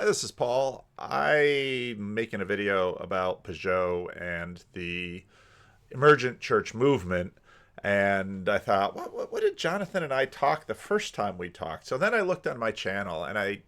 Hi, this is Paul. I'm making a video about Pageau and the emergent church movement. And I thought, what did Jonathan and I talk the first time we talked? So then I looked on my channel and I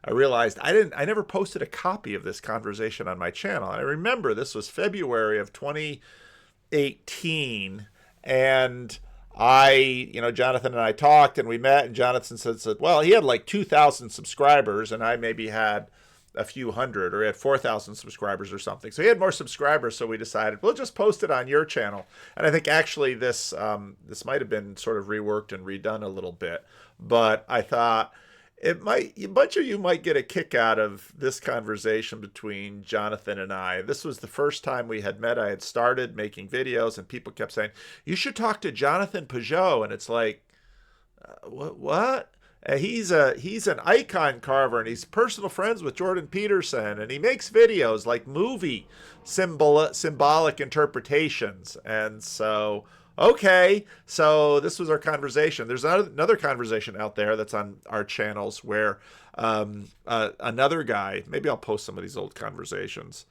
realized I never posted a copy of this conversation on my channel. And I remember this was February of 2018. And Jonathan and I talked and we met, and Jonathan said, well, he had like 2,000 subscribers and I maybe had a few hundred, or he had 4,000 subscribers or something. So he had more subscribers. So we decided we'll just post it on your channel. And I think actually this might have been sort of reworked and redone a little bit, but I thought a bunch of you might get a kick out of this conversation between Jonathan and I. This was the first time we had met. I had started making videos and people kept saying, you should talk to Jonathan Pageau. And it's like, what? He's an icon carver and he's personal friends with Jordan Peterson and he makes videos like movie symbolic interpretations. And so, okay, so this was our conversation. There's another conversation out there that's on our channels where another guy, maybe I'll post some of these old conversations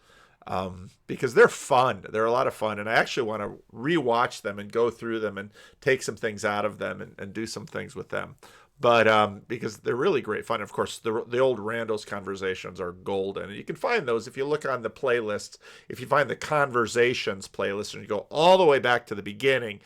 because they're fun. They're a lot of fun. And I actually want to rewatch them and go through them and take some things out of them and do some things with them. But because they're really great fun. Of course, the old Randos conversations are golden. And you can find those if you look on the playlists. If you find the conversations playlist and you go all the way back to the beginning.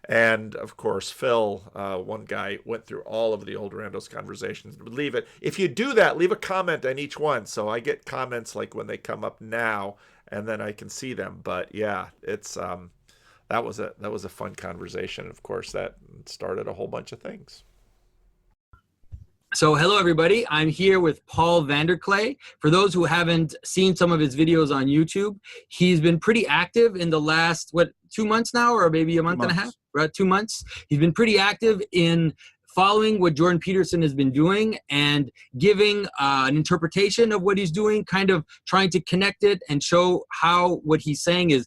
And of course, Phil, one guy, went through all of the old Randos conversations. Leave it. If you do that, leave a comment on each one. So I get comments like when they come up now, and then I can see them. But yeah, it's that was a fun conversation. Of course, that started a whole bunch of things. So hello, everybody. I'm here with Paul Vander Klay. For those who haven't seen some of his videos on YouTube, he's been pretty active in the last, 2 months now, or maybe a month and a half? Right, 2 months. He's been pretty active in following what Jordan Peterson has been doing and giving an interpretation of what he's doing, kind of trying to connect it and show how what he's saying is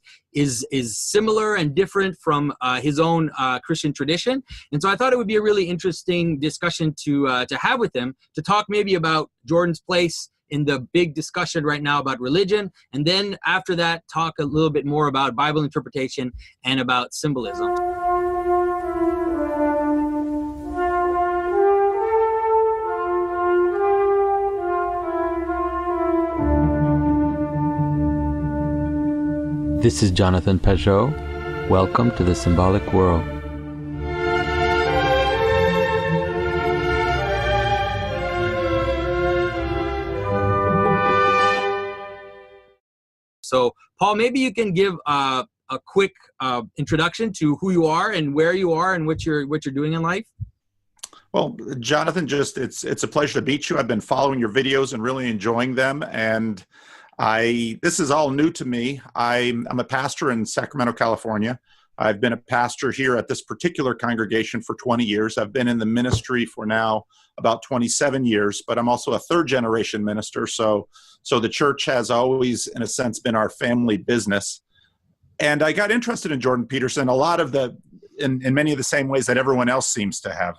similar and different from his own Christian tradition. And so I thought it would be a really interesting discussion to have with him, to talk maybe about Jordan's place in the big discussion right now about religion, and then after that talk a little bit more about Bible interpretation and about symbolism. This is Jonathan Pageau. Welcome to the Symbolic World. So, Paul, maybe you can give a quick introduction to who you are and where you are and what you're doing in life. Well, Jonathan, it's a pleasure to meet you. I've been following your videos and really enjoying them, and this is all new to me. I'm a pastor in Sacramento, California. I've been a pastor here at this particular congregation for 20 years. I've been in the ministry for now about 27 years, but I'm also a third generation minister. So the church has always, in a sense, been our family business. And I got interested in Jordan Peterson in many of the same ways that everyone else seems to have.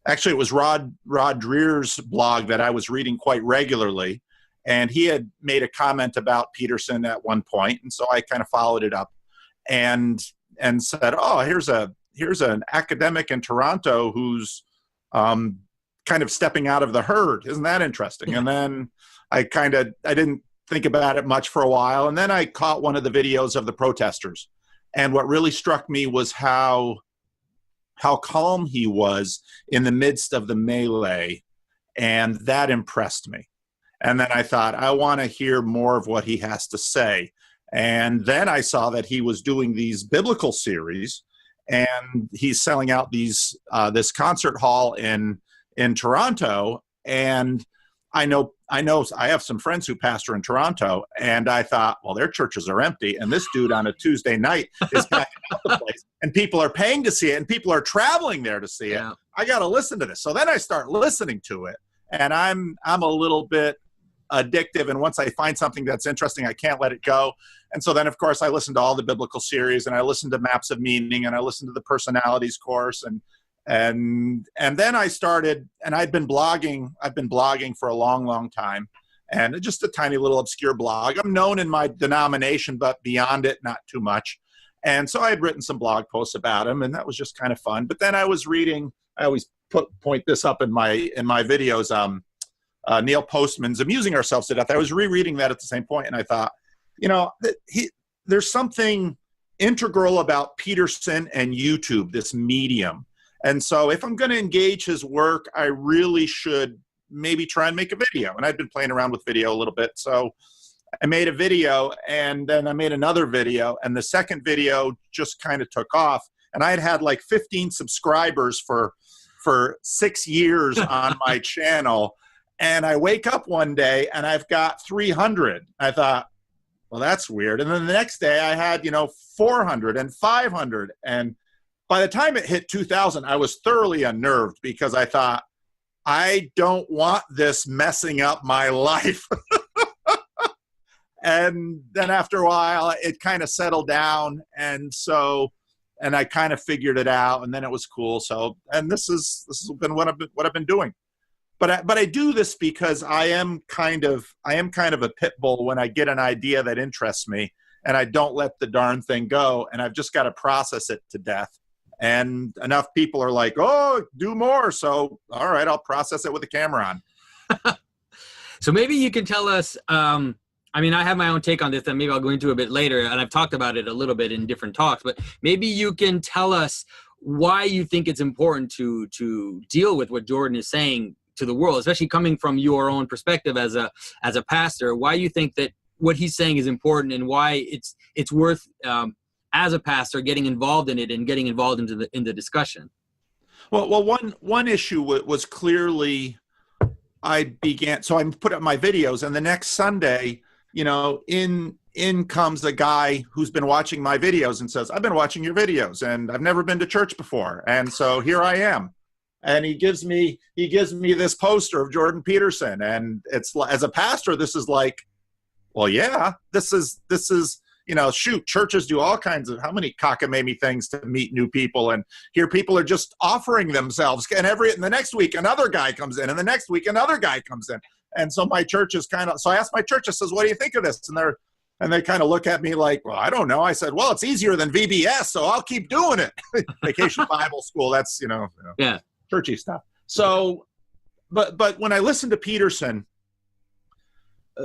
It was Rod Dreer's blog that I was reading quite regularly. And he had made a comment about Peterson at one point, and so I kind of followed it up and said, "Oh, here's an academic in Toronto who's kind of stepping out of the herd. Isn't that interesting?" And then I didn't think about it much for a while, and then I caught one of the videos of the protesters, and what really struck me was how calm he was in the midst of the melee, and that impressed me. And then I thought, I want to hear more of what he has to say. And then I saw that he was doing these biblical series, and he's selling out this concert hall in Toronto. And I know I have some friends who pastor in Toronto, and I thought, well, their churches are empty, and this dude on a Tuesday night is packing out the place, and people are paying to see it, and people are traveling there to see it. I got to listen to this. So then I start listening to it, and I'm a little bit addictive, and once I find something that's interesting, I can't let it go. And so then, of course, I listened to all the biblical series, and I listened to Maps of Meaning, and I listened to the Personalities course, and then I started, and I've been blogging for a long, long time, and just a tiny little obscure blog. I'm known in my denomination, but beyond it, not too much. And so I had written some blog posts about him, and that was just kind of fun. But then I was reading, I always point this up in my videos, Neil Postman's Amusing Ourselves to Death. I was rereading that at the same point, and I thought, there's something integral about Peterson and YouTube, this medium. And so if I'm going to engage his work, I really should maybe try and make a video. And I'd been playing around with video a little bit. So I made a video, and then I made another video, and the second video just kind of took off. And I had like 15 subscribers for 6 years on my channel. And I wake up one day and I've got 300. I thought, well, that's weird. And then the next day I had, 400 and 500. And by the time it hit 2,000, I was thoroughly unnerved because I thought, I don't want this messing up my life. And then after a while, it kind of settled down. And I kind of figured it out, and then it was cool. So, and this has been what I've been doing. But I do this because I am kind of a pit bull when I get an idea that interests me, and I don't let the darn thing go, and I've just got to process it to death. And enough people are like, "Oh, do more." So, all right, I'll process it with the camera on. So maybe you can tell us. I have my own take on this, and maybe I'll go into it a bit later. And I've talked about it a little bit in different talks, but maybe you can tell us why you think it's important to deal with what Jordan is saying to the world, especially coming from your own perspective as a pastor. Why you think that what he's saying is important, and why it's worth as a pastor getting involved in it and getting involved in the discussion. Well, one issue was clearly so I put up my videos, and the next Sunday, in comes a guy who's been watching my videos and says, I've been watching your videos and I've never been to church before. And so here I am. And he gives me this poster of Jordan Peterson. And it's, as a pastor, this is like, well, yeah, this is, shoot, churches do all kinds of, how many cockamamie things to meet new people. And here people are just offering themselves. And the next week, another guy comes in, and the next week, another guy comes in. And so my church is so I asked my church, I says, what do you think of this? And they kind of look at me like, well, I don't know. I said, well, it's easier than VBS, so I'll keep doing it. Vacation Bible School, that's, yeah, churchy stuff. So, but when I listen to Peterson,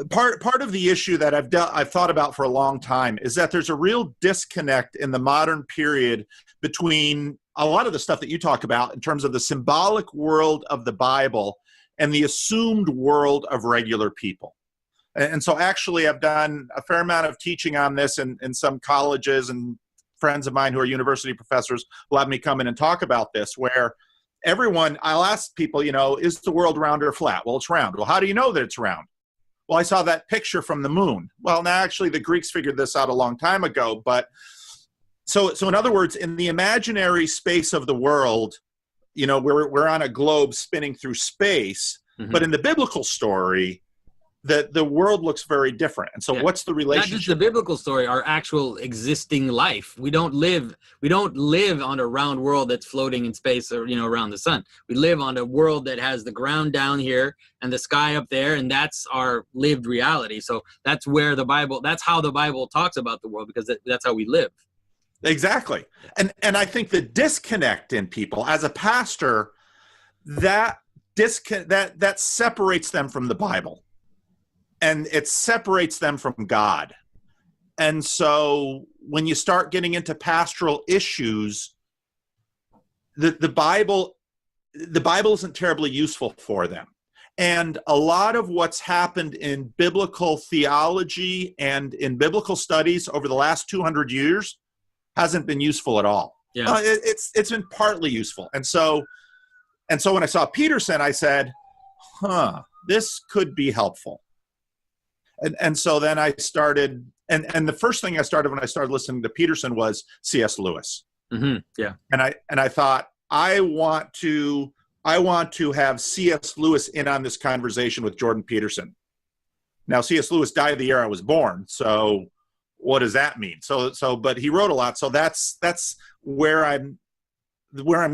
part of the issue that I've thought about for a long time is that there's a real disconnect in the modern period between a lot of the stuff that you talk about in terms of the symbolic world of the Bible and the assumed world of regular people. And so actually I've done a fair amount of teaching on this in some colleges, and friends of mine who are university professors will have me come in and talk about this, where I'll ask people, is the world round or flat? Well, it's round. Well, how do you know that it's round? Well, I saw that picture from the moon. Well, now actually the Greeks figured this out a long time ago, but so in other words, in the imaginary space of the world, we're on a globe spinning through space, mm-hmm. But in the biblical story, the world looks very different. And so what's the relationship? Not just the biblical story, our actual existing life. We don't live on a round world that's floating in space or, around the sun. We live on a world that has the ground down here and the sky up there, and that's our lived reality. So that's how the Bible talks about the world, because that's how we live. Exactly. And I think the disconnect in people as a pastor, that separates them from the Bible. And it separates them from God. And so when you start getting into pastoral issues, the Bible isn't terribly useful for them. And a lot of what's happened in biblical theology and in biblical studies over the last 200 years hasn't been useful at all. Yeah. It's been partly useful. And so when I saw Peterson, I said, this could be helpful. And so then I started, and the first thing I started when I started listening to Peterson was C.S. Lewis. Mm-hmm. Yeah. And I thought, I want to have C.S. Lewis in on this conversation with Jordan Peterson. Now, C.S. Lewis died the year I was born, so what does that mean? But he wrote a lot, so that's where I'm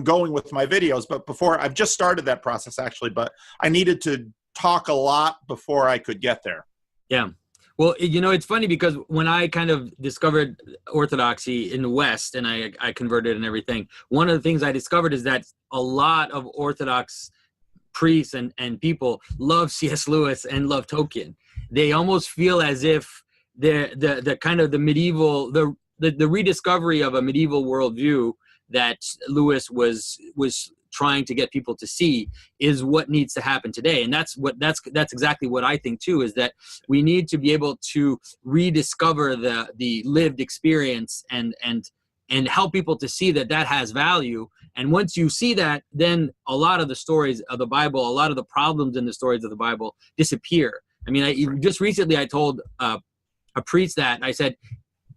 going with my videos. But before, I've just started that process actually, but I needed to talk a lot before I could get there. Yeah. Well, it's funny because when I kind of discovered Orthodoxy in the West and I converted and everything, one of the things I discovered is that a lot of Orthodox priests and people love C.S. Lewis and love Tolkien. They almost feel as if the kind of the medieval, the rediscovery of a medieval worldview that Lewis was trying to get people to see is what needs to happen today. And that's exactly what I think too, is that we need to be able to rediscover the lived experience and help people to see that has value. And once you see that, then a lot of the stories of the Bible, a lot of the problems in the stories of the Bible disappear. I mean, just recently I told a priest that I said,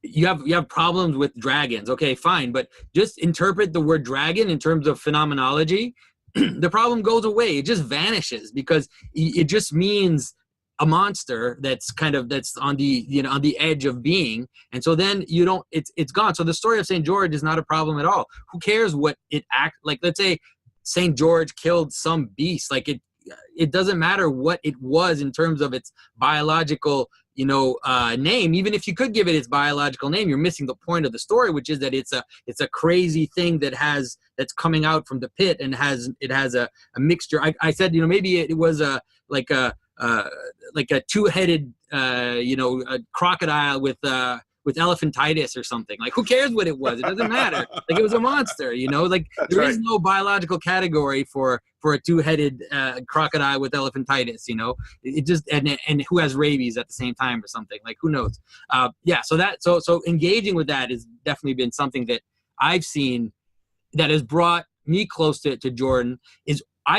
you have problems with dragons. Okay, fine. But just interpret the word dragon in terms of phenomenology. The problem goes away. It just vanishes because it just means a monster that's on the edge of being. And so then it's gone. So the story of St. George is not a problem at all. Who cares what it like, let's say St. George killed some beast. Like it doesn't matter what it was in terms of its biological name. Even if you could give it its biological name, you're missing the point of the story, which is that it's a crazy thing that's coming out from the pit and it has a mixture. I said, maybe it was like a two-headed a crocodile with elephantitis or something. Like, who cares what it was? It doesn't matter. Like, it was a monster, like there is no biological category for a two-headed crocodile with elephantitis, it just, and who has rabies at the same time or something, like, who knows? So engaging with that has definitely been something that I've seen that has brought me close to Jordan. Is I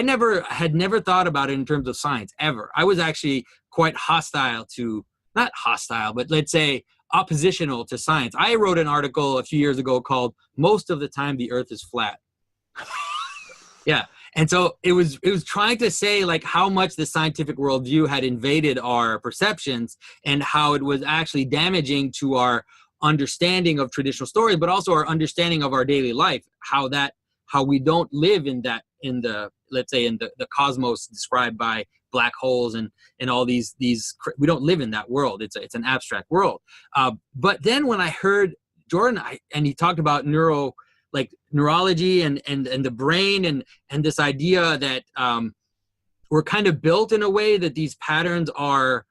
had never thought about it in terms of science ever. I was actually quite not hostile, but let's say oppositional to science. I wrote an article a few years ago called "Most of the Time the Earth is Flat." Yeah. And so it was trying to say like how much the scientific worldview had invaded our perceptions and how it was actually damaging to our understanding of traditional stories, but also our understanding of our daily life, how we don't live in the cosmos described by black holes and all these we don't live in that world. It's an abstract world. But then when I heard Jordan and he talked about neurology and the brain and this idea that we're kind of built in a way that these patterns are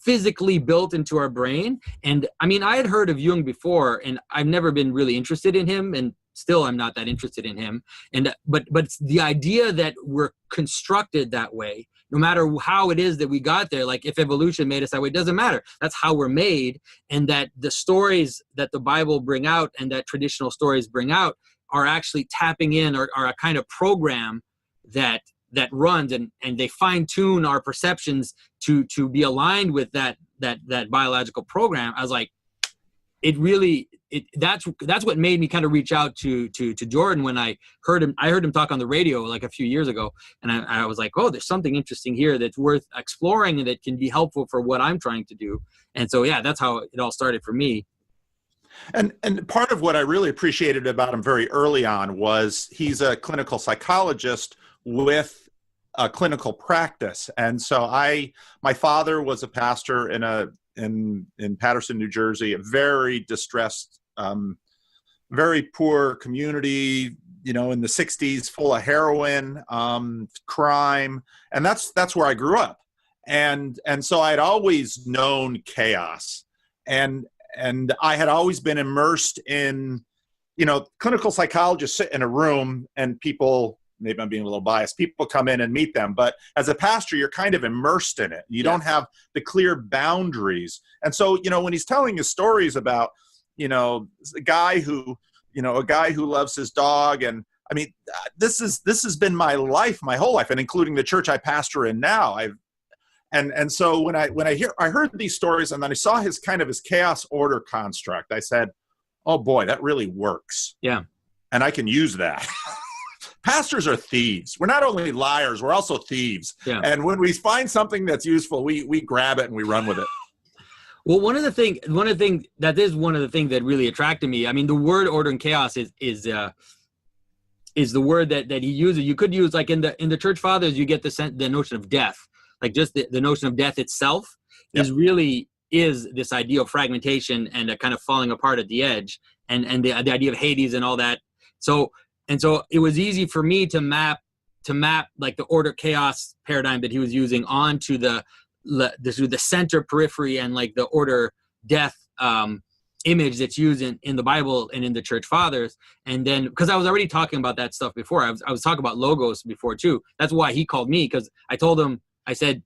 physically built into our brain. And I mean, I had heard of Jung before, and I've never been really interested in him, and still I'm not that interested in him. And but it's the idea that we're constructed that way, no matter how it is that we got there. Like, if evolution made us that way, it doesn't matter. That's how we're made. And that the stories that the Bible bring out and that traditional stories bring out are actually tapping in, or are a kind of program that runs and they fine tune our perceptions to be aligned with that biological program. I was like, that's what made me kind of reach out to Jordan when I heard him talk on the radio like a few years ago. And I was like, oh, there's something interesting here that's worth exploring and that can be helpful for what I'm trying to do. And so, yeah, that's how it all started for me. And part of what I really appreciated about him very early on was he's a clinical psychologist with a clinical practice. And so my father was a pastor in Paterson, New Jersey, a very distressed, very poor community, in the 60s, full of heroin, crime. And that's where I grew up. And so I'd always known chaos. And I had always been immersed in, clinical psychologists sit in a room and people, maybe I'm being a little biased, people come in and meet them. But as a pastor, you're kind of immersed in it. You don't have the clear boundaries. And so, when he's telling his stories about, a guy who loves his dog. And I mean, this has been my life, my whole life, and including the church I pastor in now. And so when I heard these stories and then I saw his chaos order construct, I said, oh boy, that really works. Yeah. And I can use that. Pastors are thieves. We're not only liars, we're also thieves. Yeah. And when we find something that's useful, we grab it and we run with it. Well, one of the things that really attracted me. I mean, the word order and chaos is is the word that he uses. You could use, like in the church fathers, you get the notion of death, like just the notion of death itself is this idea of fragmentation and a kind of falling apart at the edge, and the idea of Hades and all that. So it was easy for me to map like the order chaos paradigm that he was using onto the center periphery and like the order death image that's used in the Bible and in the church fathers. And then, because I was already talking about that stuff before, I was talking about logos before too. That's why he called me, because I told him, I said,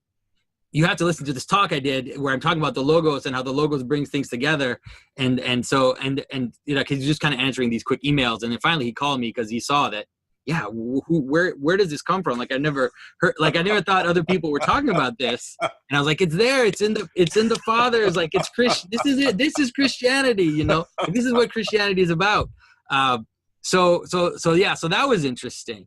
you have to listen to this talk I did where I'm talking about the logos and how the logos brings things together. And you know, cause he's just kind of answering these quick emails. And then finally he called me because he saw that, yeah, where does this come from? Like I never thought other people were talking about this. And I was like, it's there. It's in the fathers. Like it's this is it. This is Christianity. You know, like, this is what Christianity is about. So that was interesting.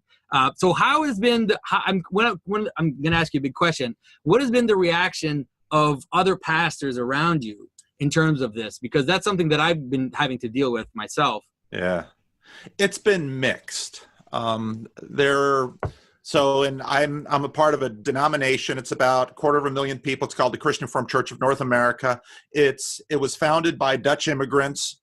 So how has been I'm going to ask you a big question. What has been the reaction of other pastors around you in terms of this? Because that's something that I've been having to deal with myself. Yeah, it's been mixed. I'm a part of a denomination. It's about 250,000 people. It's called the Christian Reformed Church of North America. It was founded by Dutch immigrants,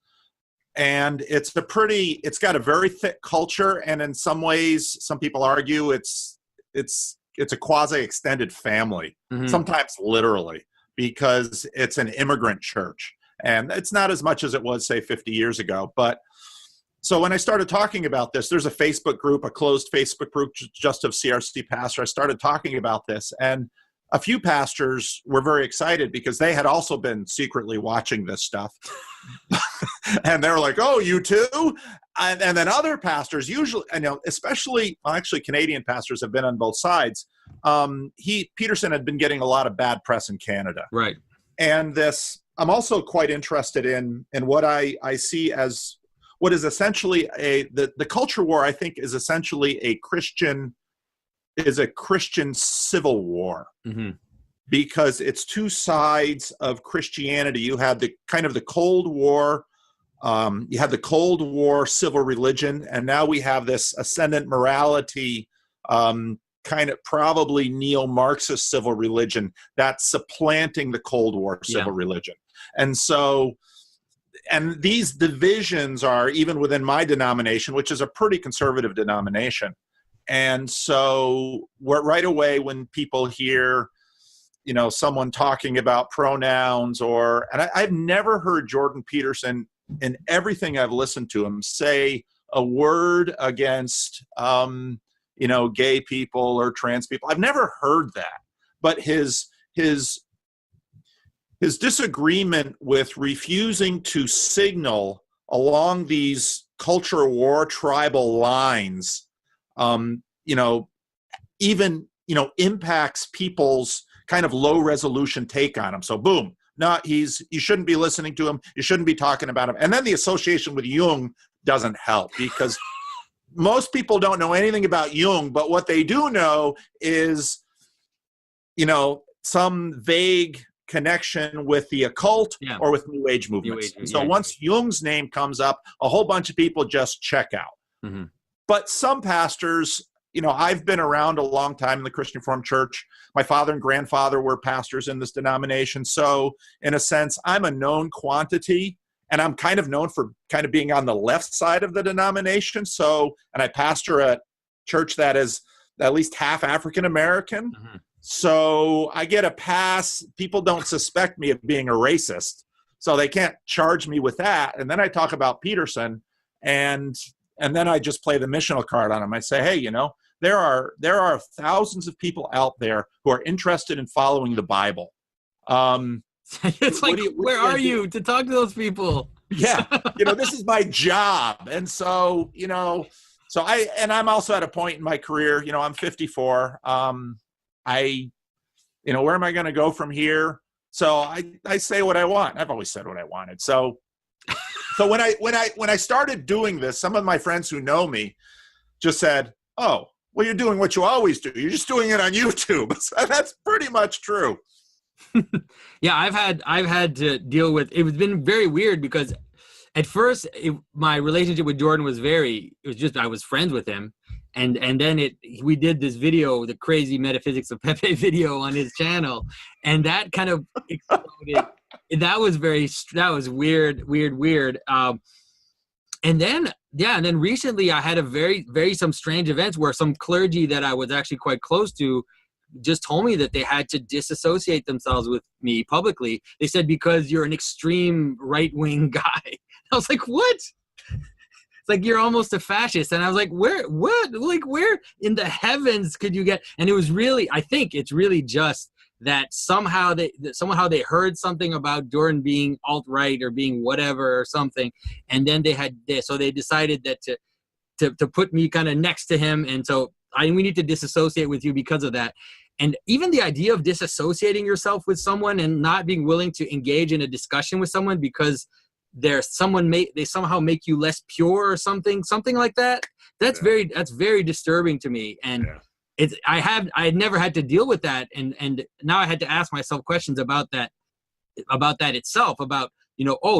and it's got a very thick culture. And in some ways, some people argue it's a quasi extended family, sometimes literally, because it's an immigrant church, and it's not as much as it was, say, 50 years ago, but. So when I started talking about this, there's a Facebook group, a closed Facebook group just of CRC pastors. I started talking about this, and a few pastors were very excited because they had also been secretly watching this stuff. And they were like, oh, you too? And then other pastors, usually, especially Canadian pastors have been on both sides. Peterson had been getting a lot of bad press in Canada. Right. And I'm also quite interested in what I see as what is essentially the culture war, I think, is essentially a Christian civil war, because it's two sides of Christianity. You had the kind of the Cold War, you had the Cold War civil religion, and now we have this ascendant morality, kind of probably neo-Marxist civil religion that's supplanting the Cold War civil religion. And these divisions are even within my denomination, which is a pretty conservative denomination. And so right away when people hear, someone talking about pronouns and I've never heard Jordan Peterson, in everything I've listened to him, say a word against, gay people or trans people. I've never heard that. But his disagreement with refusing to signal along these culture war tribal lines, impacts people's kind of low resolution take on him. So boom, you shouldn't be listening to him. You shouldn't be talking about him. And then the association with Jung doesn't help, because most people don't know anything about Jung, but what they do know is, some vague connection with the occult or with New Age movements. So once Jung's name comes up, a whole bunch of people just check out. But some pastors, I've been around a long time in the Christian Reformed Church. My father and grandfather were pastors in this denomination. So in a sense, I'm a known quantity, and I'm kind of known for kind of being on the left side of the denomination. And I pastor a church that is at least half African American. So I get a pass. People don't suspect me of being a racist, so they can't charge me with that. And then I talk about Peterson, and then I just play the missional card on him. I say, hey, there are thousands of people out there who are interested in following the Bible. It's like, where are you to talk to those people? Yeah, this is my job, and so I'm also at a point in my career. I'm 54. Where am I going to go from here? So I say what I want. I've always said what I wanted. So when I started doing this, some of my friends who know me just said, oh, well, you're doing what you always do. You're just doing it on YouTube. So that's pretty much true. Yeah, I've had to deal with, it's been very weird because at first my relationship with Jordan was I was friends with him. And then we did this video, the crazy metaphysics of Pepe video on his channel, and that kind of exploded. That was weird. And then recently I had a very some strange events where some clergy that I was actually quite close to just told me that they had to disassociate themselves with me publicly. They said, because you're an extreme right-wing guy. I was like, what? It's like, you're almost a fascist. And I was like, where in the heavens could you get? And it was really, I think it's really just that somehow they heard something about Jordan being alt-right or being whatever or something. And then so they decided that to put me kind of next to him. And so we need to disassociate with you because of that. And even the idea of disassociating yourself with someone and not being willing to engage in a discussion with someone because they somehow make you less pure or something like that. That's very disturbing to me. And I had never had to deal with that. And now I had to ask myself questions about that itself, about,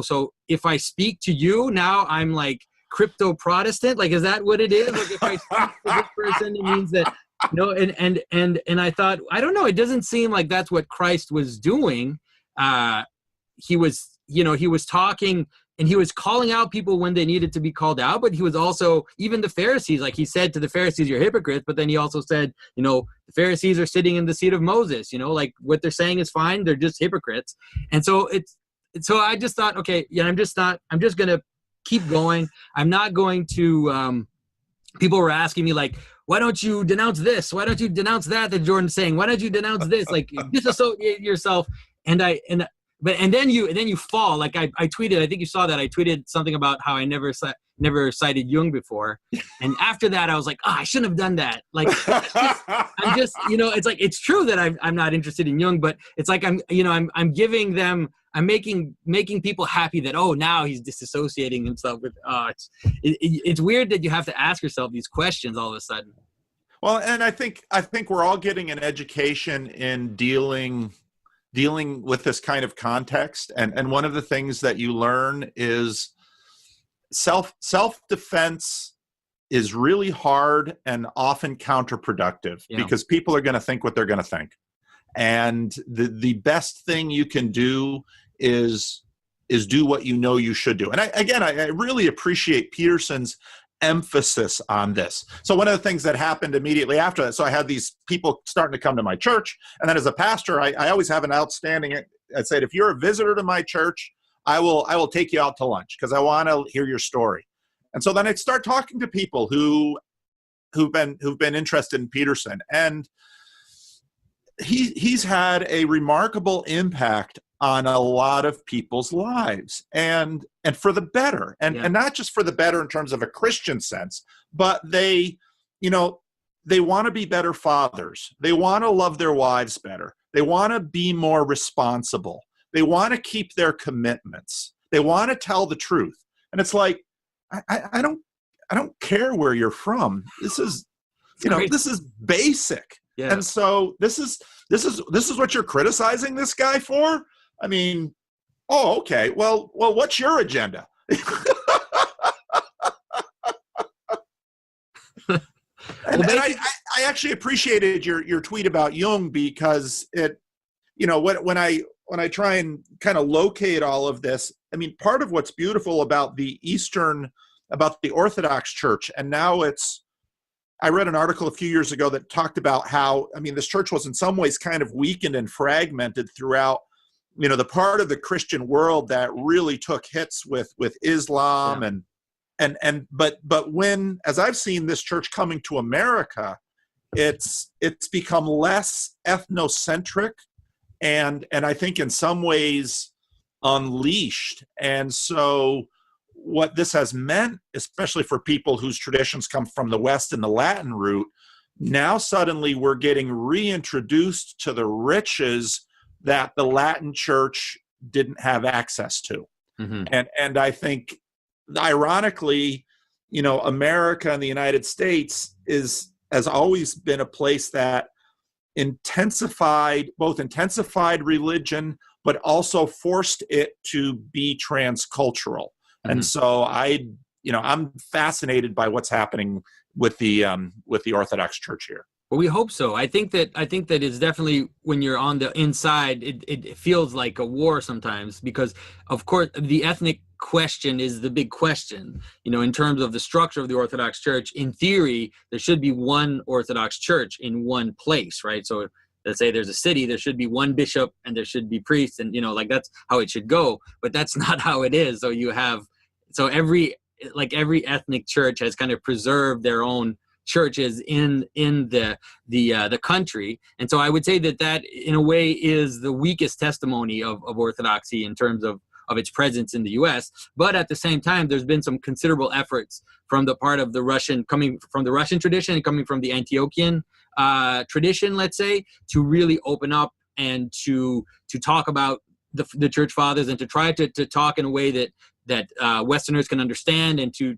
so if I speak to you now, I'm like crypto Protestant. Like, is that what it is? Like, if I speak to this person, it means that, and I thought, I don't know. It doesn't seem like that's what Christ was doing. He was talking and he was calling out people when they needed to be called out, but he was also, even the Pharisees, like he said to the Pharisees, you're hypocrites. But then he also said, the Pharisees are sitting in the seat of Moses, like what they're saying is fine. They're just hypocrites. And so so I just thought, okay, I'm just going to keep going. I'm not going to, people were asking me like, why don't you denounce this? Why don't you denounce that Jordan's saying? Why don't you denounce this? Like, disassociate yourself. Then you fall. Like I tweeted, I think you saw that I tweeted something about how I never cited Jung before. And after that, I was like, I shouldn't have done that. Like, I'm just, it's like, it's true that I'm not interested in Jung, but it's like, I'm giving them, I'm making people happy that, now he's disassociating himself with, it's weird that you have to ask yourself these questions all of a sudden. Well, and I think we're all getting an education in dealing with this kind of context. And one of the things that you learn is self-defense is really hard and often counterproductive because people are going to think what they're going to think. And the best thing you can do is do what you should do. And I really appreciate Peterson's emphasis on this. So one of the things that happened immediately after that, so I had these people starting to come to my church. And then as a pastor, I always have an outstanding, I said, if you're a visitor to my church, I will take you out to lunch because I want to hear your story. And so then I'd start talking to people who've been interested in Peterson. And he's had a remarkable impact on a lot of people's lives and for the better and not just for the better in terms of a Christian sense, but they want to be better fathers. They want to love their wives better. They want to be more responsible. They want to keep their commitments. They want to tell the truth. And it's like, I don't care where you're from. This is, this is basic. Yeah. And so this is what you're criticizing this guy for? I mean, okay. Well, what's your agenda? And I actually appreciated your tweet about Jung because it, when I try and kind of locate all of this, I mean, part of what's beautiful about the Orthodox Church, and now I read an article a few years ago that talked about how, this church was in some ways kind of weakened and fragmented throughout, the part of the Christian world that really took hits with Islam but when, as I've seen this church coming to America, it's become less ethnocentric and I think in some ways unleashed. And so what this has meant, especially for people whose traditions come from the West and the Latin root, now suddenly we're getting reintroduced to the riches that the Latin church didn't have access to. Mm-hmm. And I think, ironically, America and the United States has always been a place that intensified religion, but also forced it to be transcultural. Mm-hmm. And so I'm fascinated by what's happening Orthodox Church here. Well, we hope so. I think that it's definitely, when you're on the inside, it feels like a war sometimes, because of course the ethnic question is the big question. In terms of the structure of the Orthodox Church, in theory, there should be one Orthodox Church in one place, right? So let's say there's a city, there should be one bishop and there should be priests, and that's how it should go. But that's not how it is. So every ethnic church has kind of preserved their own churches in the country, and so I would say that in a way is the weakest testimony of Orthodoxy in terms of its presence in the U.S. But at the same time, there's been some considerable efforts from the part of the Russian, coming from the Russian tradition and coming from the Antiochian tradition, let's say, to really open up and to talk about the church fathers, and to try to talk in a way that Westerners can understand, and to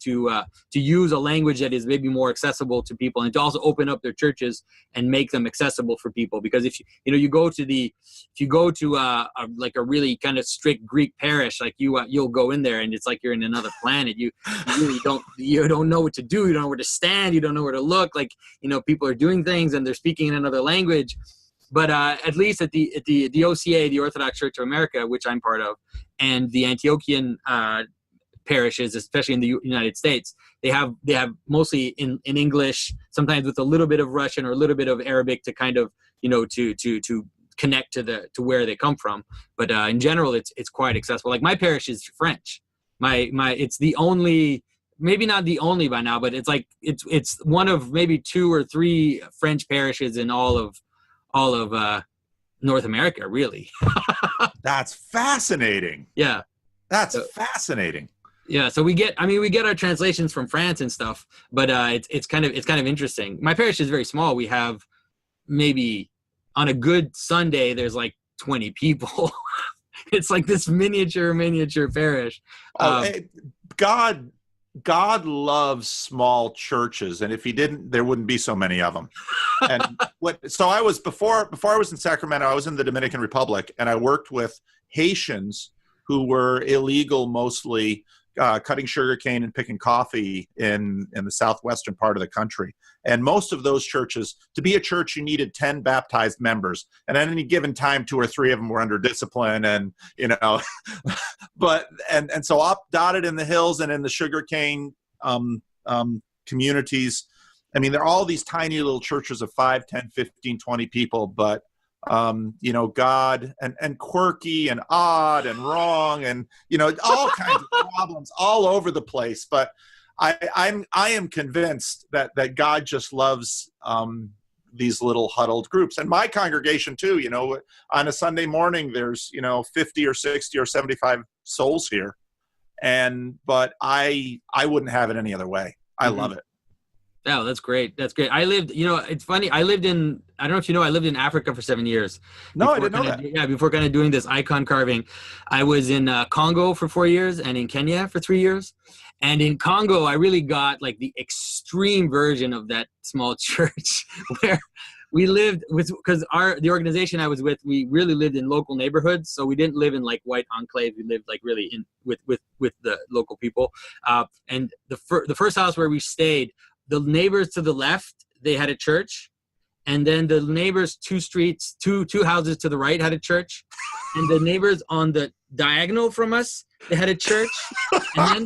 use a language that is maybe more accessible to people, and to also open up their churches and make them accessible for people. Because if you go to a really kind of strict Greek parish, like you'll go in there and it's like you're in another planet. You really don't know what to do. You don't know where to stand. You don't know where to look. Like, people are doing things and they're speaking in another language. But at least at the OCA, the Orthodox Church of America, which I'm part of, and the Antiochian parishes, especially in the United States, they have mostly in English, sometimes with a little bit of Russian or a little bit of Arabic to kind of to connect to where they come from. But in general, it's quite accessible. Like my parish is French. It's the only, maybe not the only by now, but it's one of maybe 2 or 3 French parishes in all of North America, really. That's fascinating. Yeah. That's fascinating. Yeah. So we get our translations from France and stuff, but it's kind of interesting. My parish is very small. We have maybe on a good Sunday, there's like 20 people. It's like this miniature parish. God loves small churches, and if he didn't, there wouldn't be so many of them. And so I was before I was in Sacramento, I was in the Dominican Republic, and I worked with Haitians who were illegal, mostly cutting sugarcane and picking coffee in the southwestern part of the country. And most of those churches, to be a church, you needed 10 baptized members. And at any given time, 2 or 3 of them were under discipline, and but so up dotted in the hills and in the sugarcane communities. I mean, there are all these tiny little churches of 5, 10, 15, 20 people, but God and quirky and odd and wrong and all kinds of problems all over the place. But I am convinced that God just loves these little huddled groups. And my congregation too, on a Sunday morning, there's 50 or 60 or 75 souls here, but I wouldn't have it any other way. I love it. Oh, that's great. That's great. I lived, it's funny. I lived in Africa for 7 years. No, I didn't know that. Yeah. Before kind of doing this icon carving, I was in Congo for 4 years and in Kenya for 3 years. And in Congo, I really got like the extreme version of that small church where we lived because the organization I was with, we really lived in local neighborhoods. So we didn't live in like white enclaves. We lived like really with the local people. And the first house where we stayed, the neighbors to the left, they had a church, and then the neighbors two houses to the right had a church, and the neighbors on the diagonal from us, they had a church, and then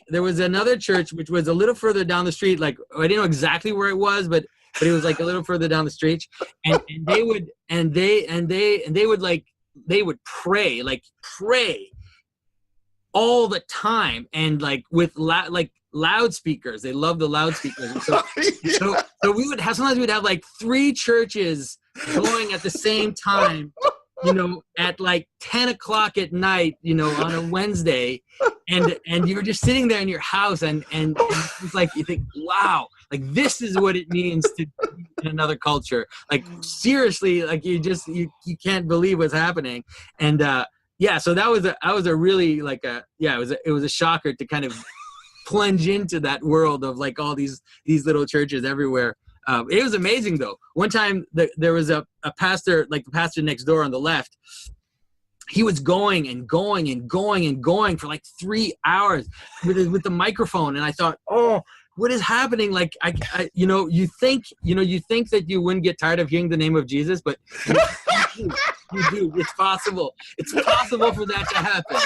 there was another church which was a little further down the street. Like I didn't know exactly where it was, but it was like a little further down the street, and they would pray all the time, and like with loudspeakers. They love the loudspeakers. So we would have, sometimes we'd have like 3 churches going at the same time, at like 10 o'clock at night, on a Wednesday, and you're just sitting there in your house, and it's like, you think, wow, like this is what it means to be in another culture. Like seriously, like you can't believe what's happening. And so that was a really it was a shocker to kind of plunge into that world of like all these little churches everywhere. It was amazing though. One time there was a pastor, like the pastor next door on the left. He was going and going and going and going for like 3 hours with the microphone. And I thought, oh, what is happening? Like, you think that you wouldn't get tired of hearing the name of Jesus, but you do. It's possible. It's possible for that to happen.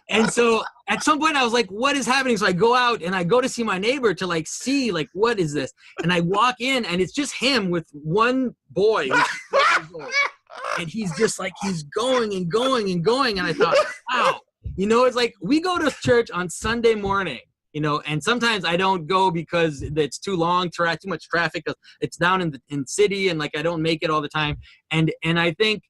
And so at some point I was like, what is happening? So I go out and I go to see my neighbor to like see like, what is this? And I walk in and it's just him with one boy. And he's just like, he's going and going and going. And I thought, wow, it's like we go to church on Sunday morning, and sometimes I don't go because it's too long, too much traffic. It's down in city and like I don't make it all the time. And I think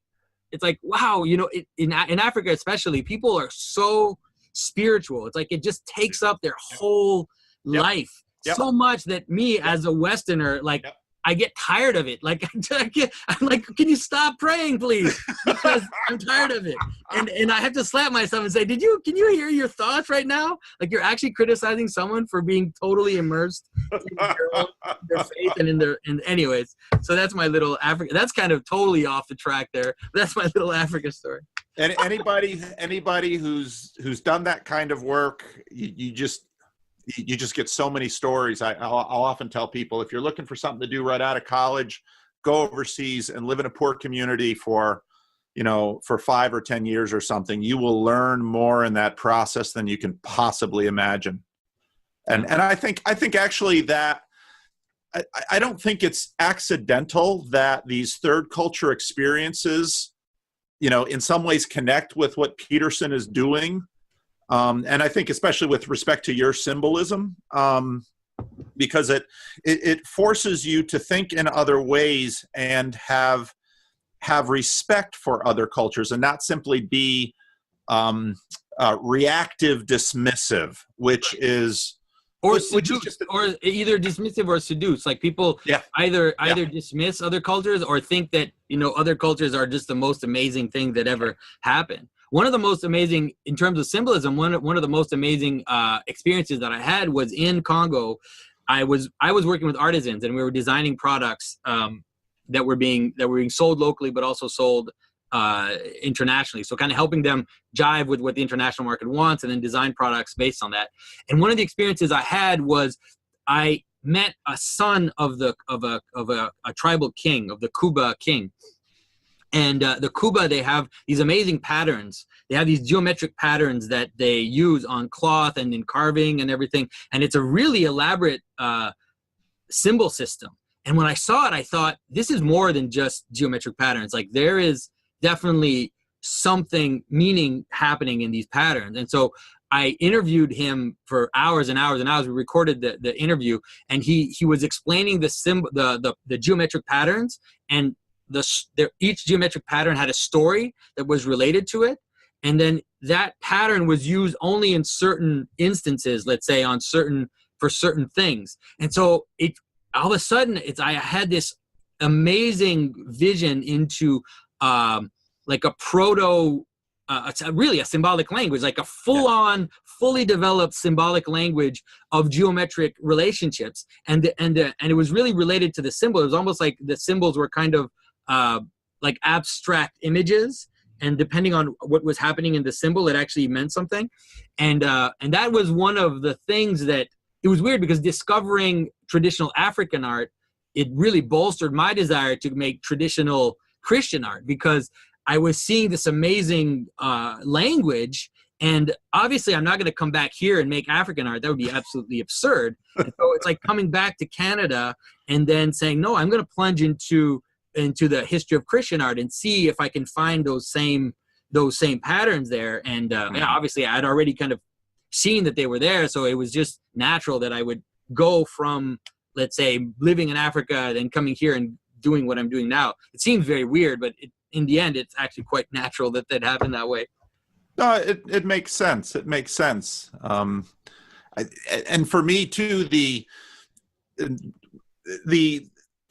it's like, wow, in Africa especially, people are so spiritual. It's like it just takes up their whole life so much that me as a Westerner, like I get tired of it. Like I'm like, can you stop praying, please? Because I'm tired of it. And I have to slap myself and say, can you hear your thoughts right now? Like you're actually criticizing someone for being totally immersed in their faith and anyways. So that's my little Africa. That's kind of totally off the track there. But that's my little Africa story. And anybody who's done that kind of work, you just get so many stories. I'll often tell people, if you're looking for something to do right out of college, go overseas and live in a poor community for 5 or 10 years or something. You will learn more in that process than you can possibly imagine. And I think actually that I don't think it's accidental that these third culture experiences, in some ways connect with what Peterson is doing. And I think especially with respect to your symbolism, because it forces you to think in other ways and have respect for other cultures and not simply be reactive dismissive, which is or either dismissive or seduce. Like people either dismiss other cultures or think that other cultures are just the most amazing thing that ever happened. One of the most amazing, in terms of symbolism, one of the most amazing experiences that I had was in Congo. I was working with artisans, and we were designing products that were being sold locally, but also sold internationally. So kind of helping them jive with what the international market wants, and then design products based on that. And one of the experiences I had was I met a son of a tribal king, of the Kuba king. And the Kuba, they have these amazing patterns. They have these geometric patterns that they use on cloth and in carving and everything. And it's a really elaborate symbol system. And when I saw it, I thought, this is more than just geometric patterns. Like there is definitely something meaning happening in these patterns. And so I interviewed him for hours and hours and hours. We recorded the interview, and he was explaining the geometric patterns, and each geometric pattern had a story that was related to it, and then that pattern was used only in certain instances, let's say for certain things. And so all of a sudden I had this amazing vision into like a really a symbolic language, like a full-on, fully developed symbolic language of geometric relationships, and it was really related to the symbol. It was almost like the symbols were kind of like abstract images, and depending on what was happening in the symbol, it actually meant something. And that was one of the things that, it was weird, because discovering traditional African art, it really bolstered my desire to make traditional Christian art, because I was seeing this amazing language. And obviously I'm not going to come back here and make African art. That would be absolutely absurd. And so it's like coming back to Canada and then saying, no, I'm going to plunge into the history of Christian art and see if I can find those same patterns there. And obviously I'd already kind of seen that they were there. So it was just natural that I would go from, let's say, living in Africa, then coming here and doing what I'm doing now. It seems very weird, but in the end, it's actually quite natural that happened that way. No, it makes sense. It makes sense. And for me too, the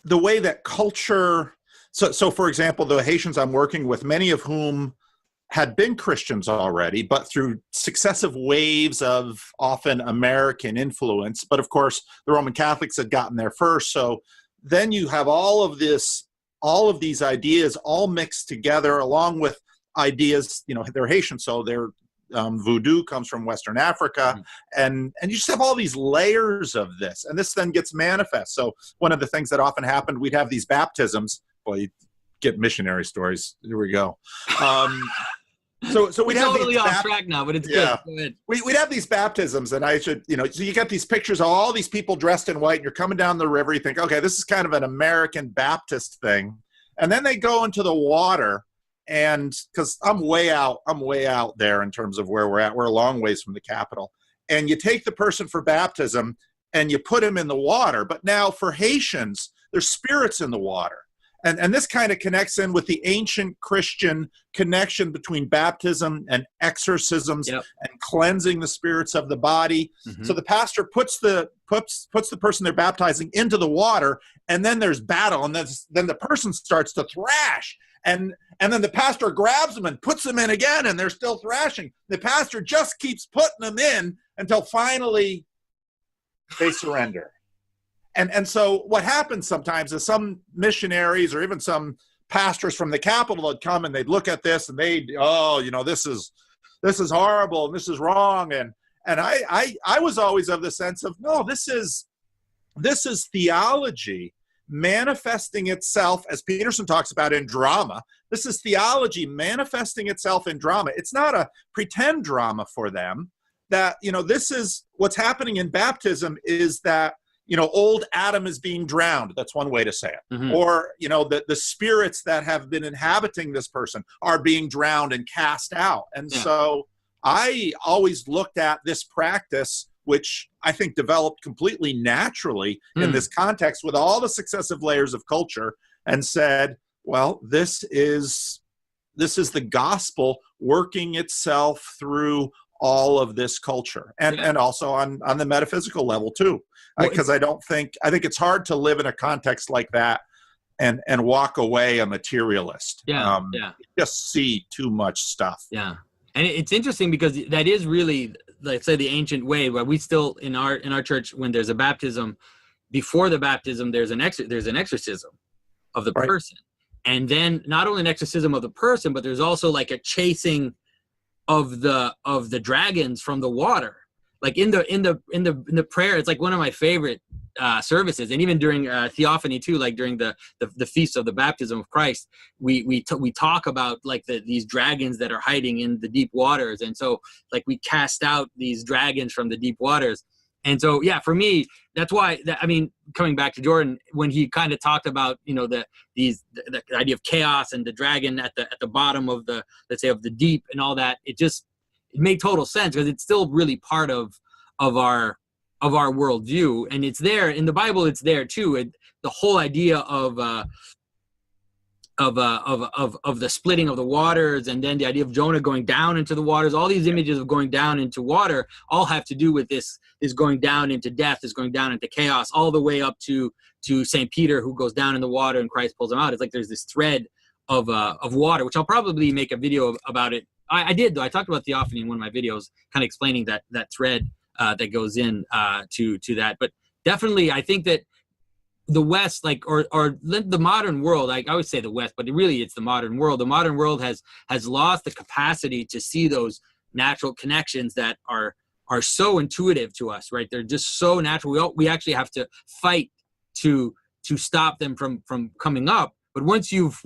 way that culture, so for example, the Haitians I'm working with, many of whom had been Christians already, but through successive waves of often American influence. But of course, the Roman Catholics had gotten there first. So then you have all of these ideas all mixed together, along with ideas, they're Haitian, so they're voodoo comes from Western Africa, and you just have all these layers of this, and this then gets manifest. So one of the things that often happened, we'd have these baptisms. Well, you get missionary stories. Here we go. So we'd have totally these off track now, but it's good. Go ahead. We'd have these baptisms, and I should, so you get these pictures of all these people dressed in white, and you're coming down the river. You think, okay, this is kind of an American Baptist thing, and then they go into the water, and because I'm way out there in terms of where we're at. We're a long ways from the capital, and you take the person for baptism, and you put him in the water. But now for Haitians, there's spirits in the water. And this kind of connects in with the ancient Christian connection between baptism and exorcisms and cleansing the spirits of the body. Mm-hmm. So the pastor puts the person they're baptizing into the water, and then there's battle, and then the person starts to thrash. And then the pastor grabs them and puts them in again, and they're still thrashing. The pastor just keeps putting them in until finally they surrender. And so what happens sometimes is some missionaries or even some pastors from the capital would come and they'd look at this and they'd, this is horrible and this is wrong. And I was always of the sense of, no, this is theology manifesting itself, as Peterson talks about, in drama. This is theology manifesting itself in drama. It's not a pretend drama for them. That, this is what's happening in baptism is that, old Adam is being drowned. That's one way to say it. Mm-hmm. Or, the spirits that have been inhabiting this person are being drowned and cast out. And so I always looked at this practice, which I think developed completely naturally in this context with all the successive layers of culture, and said, well, this is the gospel working itself through all of this culture, and also on the metaphysical level too, because I think it's hard to live in a context like that and walk away a materialist. You just see too much stuff. And it's interesting because that is really, let's say, the ancient way, where we still in our church, when there's a baptism, before the baptism there's an exorcism of the person, and then not only an exorcism of the person, but there's also like a chasing of the dragons from the water, like in the prayer. It's like one of my favorite services, and even during theophany too, like during the feast of the baptism of Christ, we talk about like these dragons that are hiding in the deep waters, and so like we cast out these dragons from the deep waters. And so, for me, that's why, coming back to Jordan, when he kind of talked about, the idea of chaos and the dragon at the bottom of the, let's say, of the deep and all that, it made total sense, because it's still really part of our worldview, and it's there in the Bible. It's there too. The whole idea of the splitting of the waters, and then the idea of Jonah going down into the waters, all these images of going down into water all have to do with this going down into death, is going down into chaos, all the way up to St. Peter, who goes down in the water and Christ pulls him out. It's like there's this thread of water, which I'll probably make a video about it. I did, though. I talked about theophany in one of my videos, kind of explaining that thread that goes in to that. But definitely, I think that the West, or the modern world, I always say the West, but really it's the modern world. The modern world has lost the capacity to see those natural connections that are so intuitive to us, right? They're just so natural. We actually have to fight to stop them from coming up. But once you've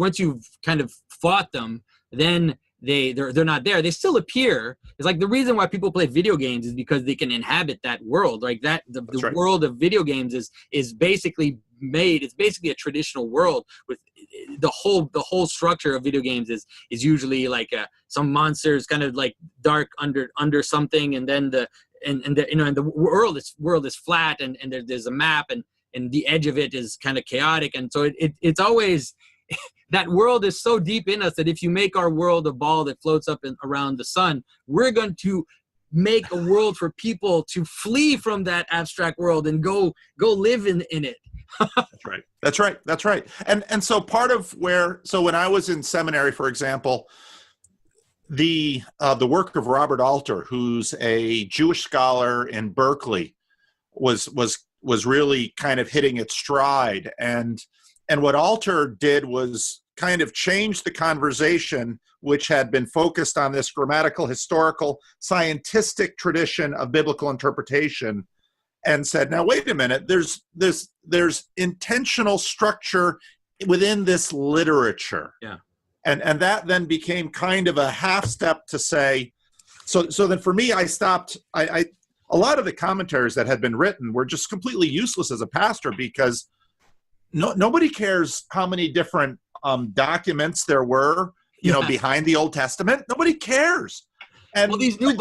kind of fought them, then they're not there. They still appear. It's like the reason why people play video games is because they can inhabit that world. Like the right. world of video games is basically made. It's basically a traditional world with the whole structure of video games is usually like some monsters kind of like dark under something, and then the world is flat, and there's a map, and the edge of it is kind of chaotic, and so it's always. That world is so deep in us that if you make our world a ball that floats up around the sun, we're going to make a world for people to flee from that abstract world and go live in it. That's right. And so part of so when I was in seminary, for example, the work of Robert Alter, who's a Jewish scholar in Berkeley, was really kind of hitting its stride. And what Alter did was kind of changed the conversation, which had been focused on this grammatical, historical, scientific tradition of biblical interpretation, and said, now, wait a minute, there's intentional structure within this literature. Yeah. And that then became kind of a half step to say, so then for me, I stopped, a lot of the commentaries that had been written were just completely useless as a pastor, because nobody cares how many different documents there were, behind the Old Testament. Nobody cares. And these new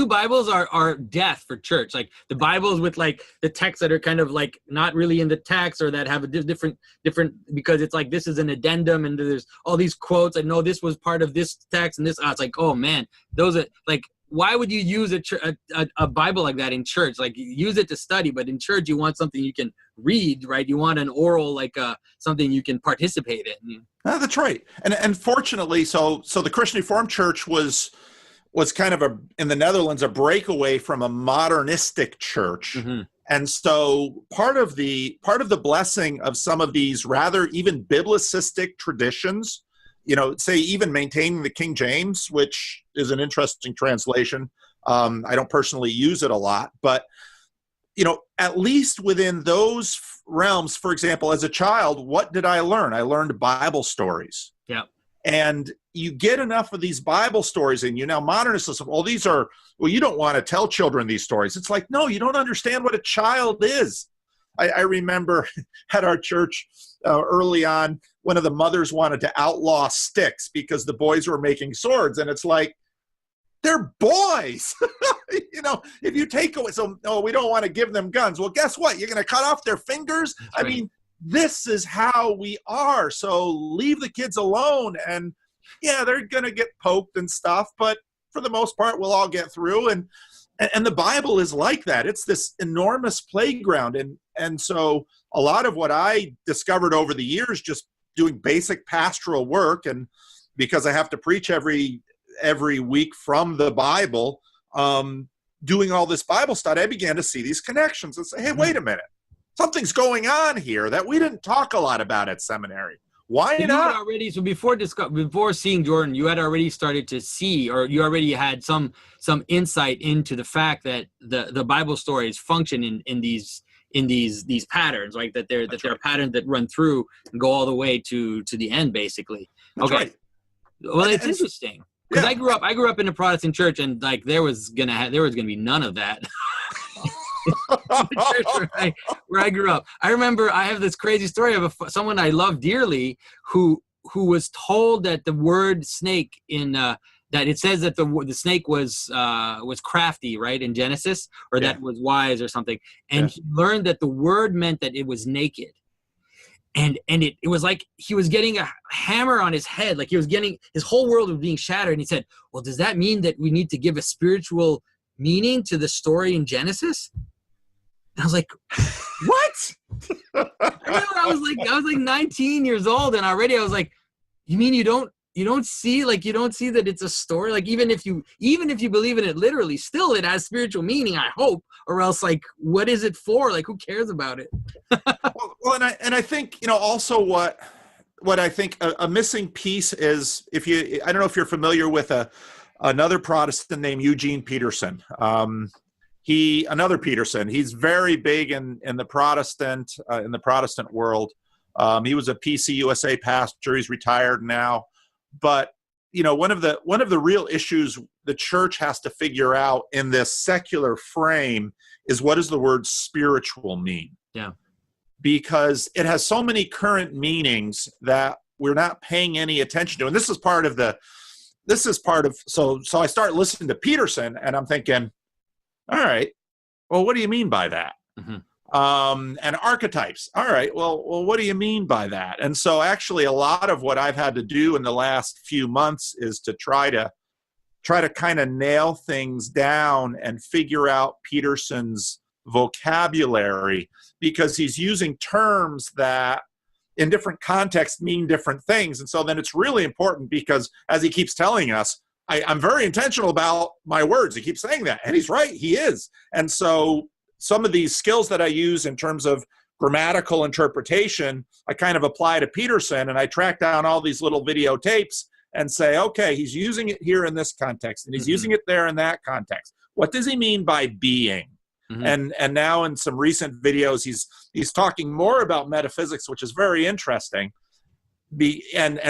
Bibles are death for church. Like the Bibles with like the texts that are kind of like not really in the text, or that have a different, because it's like, this is an addendum and there's all these quotes. I know this was part of this text and this, it's like, oh man, those are like, why would you use a Bible like that in church? Like, use it to study, but in church you want something you can read, right? You want an oral, like something you can participate in. That's right. And fortunately, so the Christian Reformed Church was kind of in the Netherlands, a breakaway from a modernistic church. Mm-hmm. And so part of the blessing of some of these rather even biblicistic traditions, say even maintaining the King James, which is an interesting translation. I don't personally use it a lot, but at least within those realms, for example, as a child, what did I learn? I learned Bible stories. Yeah. And you get enough of these Bible stories in you. Now, modernists say, you don't want to tell children these stories. It's like, no, you don't understand what a child is. I remember at our church early on, one of the mothers wanted to outlaw sticks because the boys were making swords. And it's like, they're boys. If you take away, we don't want to give them guns. Well, guess what? You're going to cut off their fingers? That's right. I mean, this is how we are. So leave the kids alone. And yeah, they're going to get poked and stuff, but for the most part, we'll all get through. And the Bible is like that. It's this enormous playground. And so a lot of what I discovered over the years, just doing basic pastoral work, and because I have to preach every week from the Bible, doing all this Bible study, I began to see these connections and say, hey, wait a minute. Something's going on here that we didn't talk a lot about at seminary. Why not? So before seeing Jordan, you had already started to see, or you already had some insight into the fact that the Bible stories function in these patterns, like that there are patterns that run through and go all the way to the end, basically. That's right. Well, it's interesting because I grew up in a Protestant church, and like there was gonna be none of that. The church where I grew up. I remember I have this crazy story of someone I love dearly who was told that the word snake that it says that the snake was crafty, right, in Genesis, or that was wise or something, and he learned that the word meant that it was naked. And it was like he was getting a hammer on his head, like he was getting, his whole world was being shattered. And he said, well, does that mean that we need to give a spiritual meaning to the story in Genesis? And I was like, what? I was like 19 years old, and already I was like, you mean you don't see that it's a story? Like even if you believe in it literally, still it has spiritual meaning, I hope, or else like what is it for? Like who cares about it? well, and I think also what I think a missing piece is, I don't know if you're familiar with another Protestant named Eugene Peterson. Another Peterson. He's very big in the Protestant world. He was a PCUSA pastor. He's retired now. But one of the real issues the church has to figure out in this secular frame is, what does the word spiritual mean? Yeah. Because it has so many current meanings that we're not paying any attention to. And this is part of so I start listening to Peterson, and I'm thinking, all right, well, what do you mean by that? Mm-hmm. And archetypes. All right, well, what do you mean by that? And so actually a lot of what I've had to do in the last few months is to try to kind of nail things down and figure out Peterson's vocabulary, because he's using terms that in different contexts mean different things. And so then it's really important, because as he keeps telling us, I'm very intentional about my words. He keeps saying that, and he's right. He is. And so some of these skills that I use in terms of grammatical interpretation, I kind of apply to Peterson, and I track down all these little videotapes and say, okay, he's using it here in this context, and he's using it there in that context. What does he mean by being? And now in some recent videos, he's talking more about metaphysics, which is very interesting.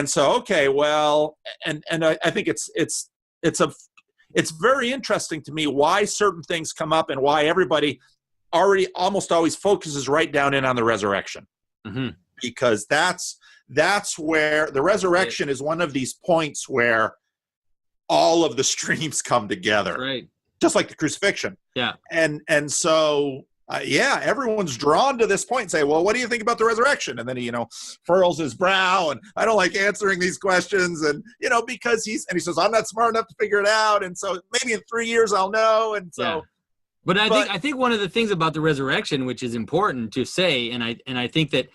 So okay, well, and I think it's very interesting to me why certain things come up and why everybody already almost always focuses right down in on the resurrection, because that's where the resurrection is one of these points where all of the streams come together, right? Just like the crucifixion. Yeah. And so, everyone's drawn to this point and say, well, what do you think about the resurrection? And then he, furrows his brow, and I don't like answering these questions. And, because he says, I'm not smart enough to figure it out. And so maybe in 3 years I'll know. And so, yeah. But I think one of the things about the resurrection, which is important to say, and I think that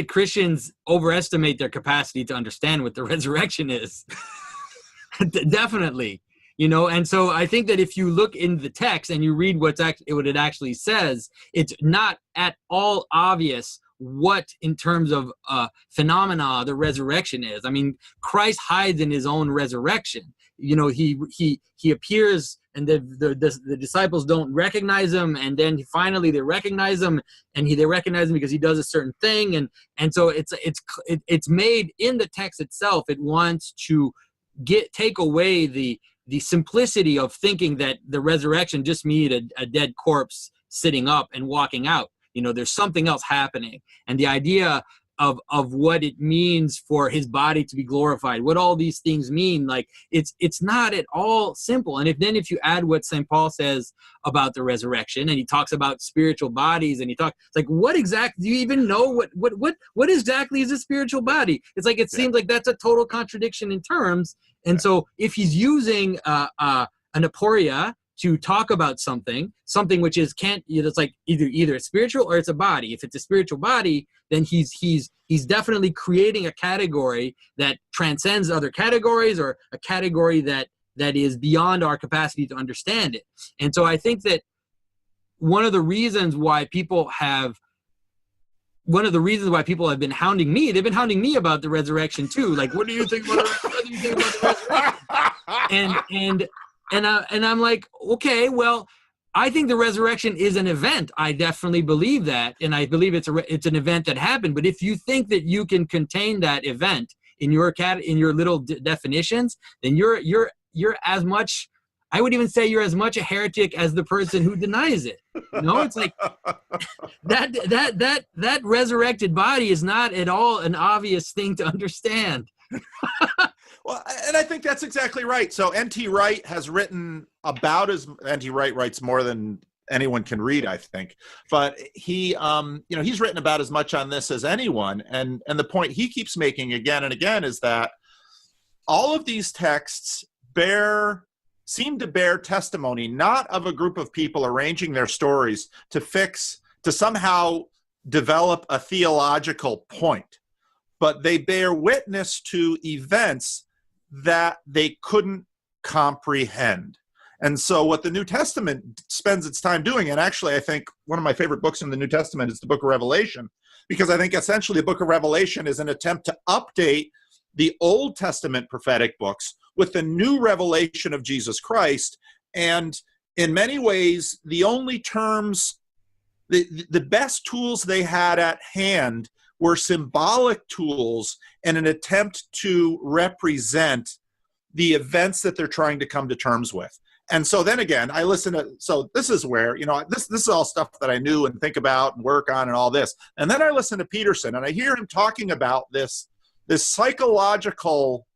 Christians overestimate their capacity to understand what the resurrection is. Definitely. And so I think that if you look in the text and you read what it actually says, it's not at all obvious what, in terms of phenomena, the resurrection is. I mean, Christ hides in his own resurrection. He appears, and the disciples don't recognize him, and then finally they recognize him, and they recognize him because he does a certain thing, and so it's made in the text itself. It wants to take away the simplicity of thinking that the resurrection just means a dead corpse sitting up and walking out. There's something else happening. And the idea of what it means for his body to be glorified, what all these things mean, like it's not at all simple. And if you add what St. Paul says about the resurrection, and he talks about spiritual bodies, and it's like, what exactly, do you even know what exactly is a spiritual body? It's like, it seems like that's a total contradiction in terms. And so if he's using an aporia to talk about something which it's like either it's spiritual or it's a body. If it's a spiritual body, then he's definitely creating a category that transcends other categories, or a category that is beyond our capacity to understand it. And so I think that one of the reasons why people have been hounding me, they've been hounding me about the resurrection too. Like, what do you think about the resurrection? And I'm like, okay, well, I think the resurrection is an event. I definitely believe that, and I believe it's an event that happened. But if you think that you can contain that event in your little definitions, then you're as much. I would even say you're as much a heretic as the person who denies it. It's like that resurrected body is not at all an obvious thing to understand. Well, and I think that's exactly right. So N.T. Wright has written about N.T. Wright writes more than anyone can read, I think. But he's written about as much on this as anyone. And the point he keeps making again and again is that all of these texts seem to bear testimony, not of a group of people arranging their stories to somehow develop a theological point, but they bear witness to events that they couldn't comprehend. And so what the New Testament spends its time doing, and actually I think one of my favorite books in the New Testament is the book of Revelation, because I think essentially the book of Revelation is an attempt to update the Old Testament prophetic books with the new revelation of Jesus Christ. And in many ways, the only terms, the best tools they had at hand were symbolic tools in an attempt to represent the events that they're trying to come to terms with. And so then again, so this is where, this is all stuff that I knew and think about and work on and all this. And then I listen to Peterson and I hear him talking about this psychological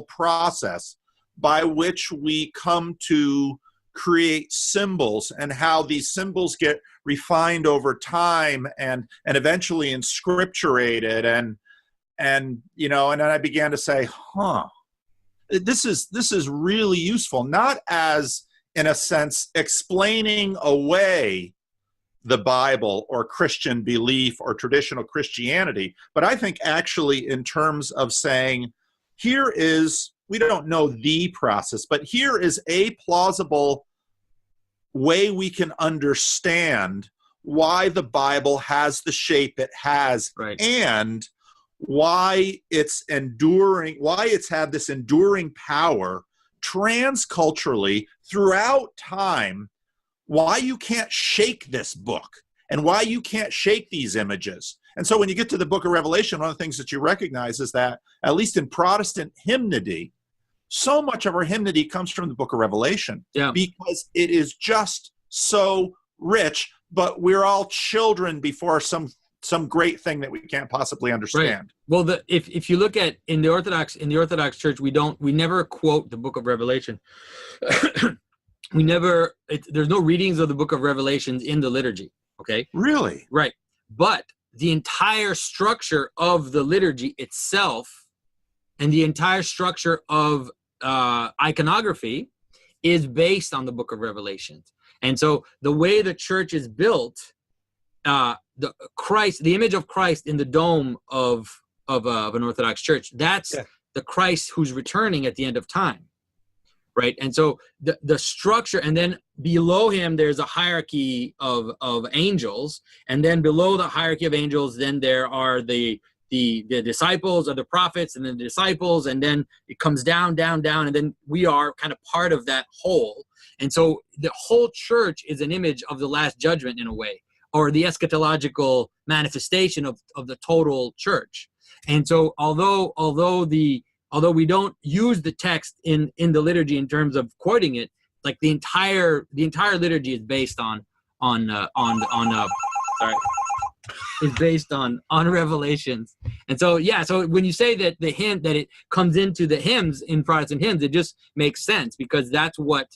process by which we come to create symbols, and how these symbols get refined over time and eventually inscripturated, and then I began to say, this is really useful, not as, in a sense, explaining away the Bible or Christian belief or traditional Christianity, but I think actually in terms of saying, we don't know the process, but here is a plausible way we can understand why the Bible has the shape it has, Right. and why it's enduring, why it's had this enduring power transculturally throughout time, why you can't shake this book and why you can't shake these images. And so when you get to the book of Revelation, one of the things that you recognize is that, at least in Protestant hymnody, so much of our hymnody comes from the book of Revelation, because it is just so rich, but we're all children before some great thing that we can't possibly understand. Right. Well, if you look at in the Orthodox Church, we never quote the book of Revelation. There's no readings of the book of Revelations in the liturgy. Okay. Really? Right. But the entire structure of the liturgy itself and the entire structure of iconography is based on the book of Revelations. And so the way the church is built, the image of Christ in the dome of an Orthodox church, that's the Christ who's returning at the end of time. Right. And so the structure, and then below him, there's a hierarchy of angels. And then below the hierarchy of angels, then there are the disciples or the prophets and the disciples. And then it comes down, down, down. And then we are kind of part of that whole. And so the whole church is an image of the last judgment in a way, or the eschatological manifestation of the total church. And so although we don't use the text in the liturgy in terms of quoting it, like the entire liturgy is based on Revelations. And so so when you say that that it comes into the hymns in Protestant hymns, it just makes sense, because that's what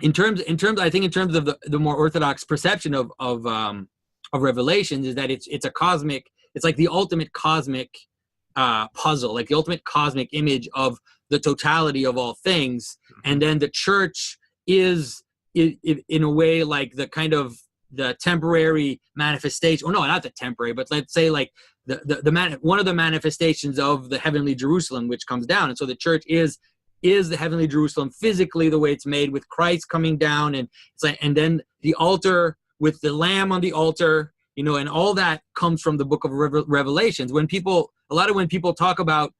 in terms of the more Orthodox perception of Revelations, is that it's a cosmic, it's like the ultimate cosmic puzzle, like the ultimate cosmic image of the totality of all things. And then the church is in a way like the kind of the temporary manifestation, or no, not the temporary, but let's say like one of the manifestations of the heavenly Jerusalem, which comes down. And so the church is the heavenly Jerusalem physically, the way it's made, with Christ coming down, and it's like, and then the altar with the lamb on the altar, and all that comes from the book of Revelations. When people talk about,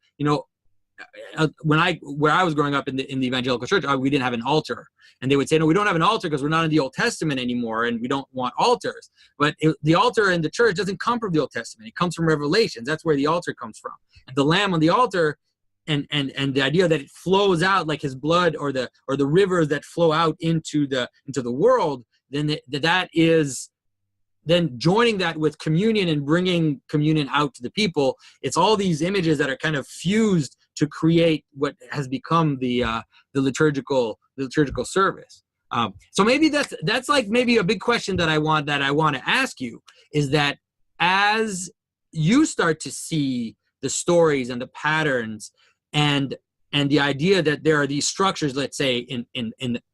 where I was growing up in the evangelical church, we didn't have an altar, and they would say, no, we don't have an altar because we're not in the Old Testament anymore, and we don't want altars. But the altar in the church doesn't come from the Old Testament; it comes from Revelations. That's where the altar comes from. And the lamb on the altar, and the idea that it flows out like his blood, or the rivers that flow out into the world, then that is. Then joining that with communion and bringing communion out to the people, it's all these images that are kind of fused to create what has become the liturgical service. So maybe that's like maybe a big question that I want to ask you, is that as you start to see the stories and the patterns and the idea that there are these structures, let's say in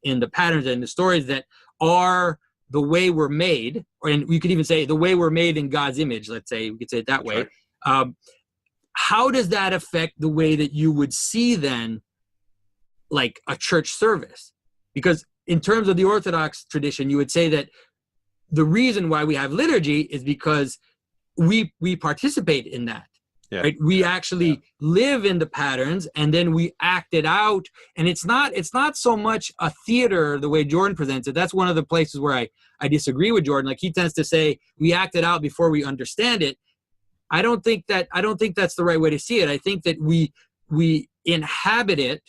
the patterns and the stories that are the way we're made, and we could even say the way we're made in God's image, let's say, we could say it that way. How does that affect the way that you would see then like a church service? Because in terms of the Orthodox tradition, you would say that the reason why we have liturgy is because we participate in that. Right? We actually live in the patterns, and then we act it out. And it's not so much a theater the way Jordan presents it. That's one of the places where I disagree with Jordan. Like, he tends to say we act it out before we understand it. I don't think that's the right way to see it. I think that we inhabit it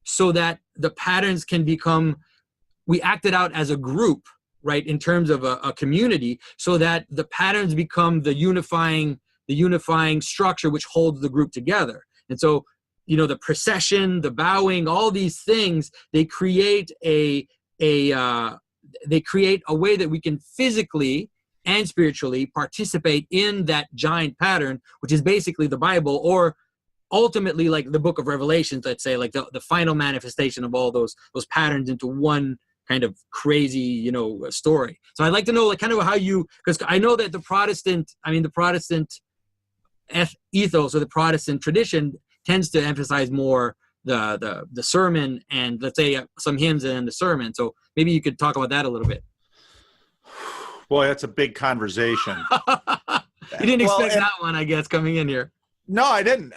so that the patterns can become, we act it out as a group, right? In terms of a community, so that the patterns become the unifying structure which holds the group together. And so, the procession, the bowing, all these things, they create a way that we can physically and spiritually participate in that giant pattern, which is basically the Bible, or ultimately like the book of Revelations, let's say, like the final manifestation of all those patterns into one kind of crazy, story. So I'd like to know, like, kind of how because I know that the Protestant ethos or the Protestant tradition tends to emphasize more the sermon and, let's say, some hymns and then the sermon. So maybe you could talk about that a little bit. Boy, that's a big conversation. You didn't expect that one, I guess, coming in here. No, I didn't.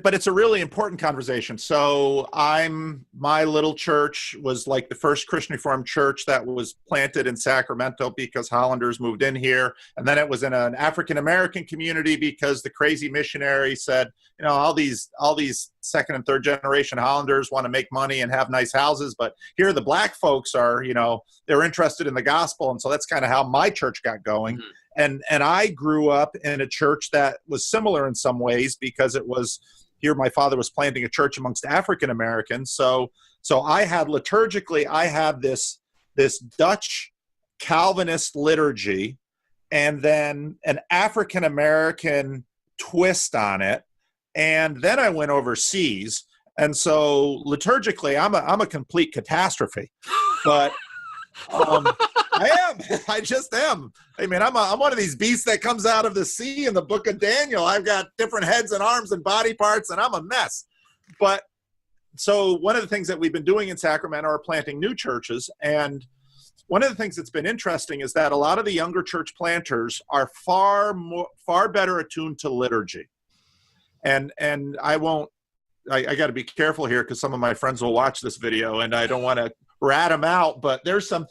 But it's a really important conversation. So my little church was like the first Christian Reformed church that was planted in Sacramento because Hollanders moved in here. And then it was in an African-American community because the crazy missionary said, all these second and third generation Hollanders want to make money and have nice houses. But here the black folks are, they're interested in the gospel. And so that's kind of how my church got going. Mm-hmm. And I grew up in a church that was similar in some ways because it was here. My father was planting a church amongst African Americans. So I had liturgically, I had this Dutch Calvinist liturgy and then an African American twist on it. And then I went overseas. And so liturgically, I'm a complete catastrophe. But I am. I just am. I mean, I'm one of these beasts that comes out of the sea in the book of Daniel. I've got different heads and arms and body parts, and I'm a mess. But so one of the things that we've been doing in Sacramento are planting new churches. And one of the things that's been interesting is that a lot of the younger church planters are far better attuned to liturgy. And I got to be careful here because some of my friends will watch this video and I don't want to rat them out, but there's some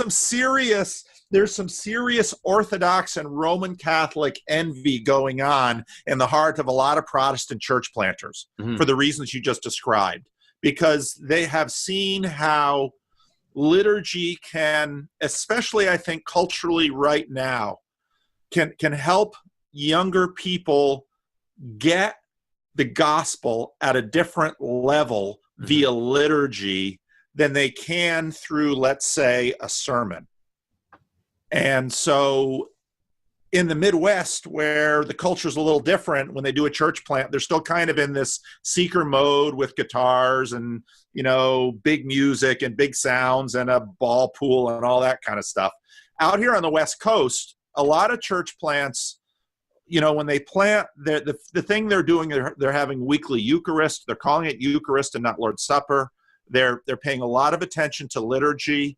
serious Orthodox and Roman Catholic envy going on in the heart of a lot of Protestant church planters for the reasons you just described, because they have seen how liturgy can, especially I think culturally right now, can help younger people get the gospel at a different level via liturgy than they can through, let's say, a sermon. And so in the Midwest, where the culture is a little different, when they do a church plant, they're still kind of in this seeker mode with guitars and, big music and big sounds and a ball pool and all that kind of stuff. Out here on the West Coast, a lot of church plants, when they plant, the thing they're doing, they're having weekly Eucharist. They're calling it Eucharist and not Lord's Supper. They're paying a lot of attention to liturgy.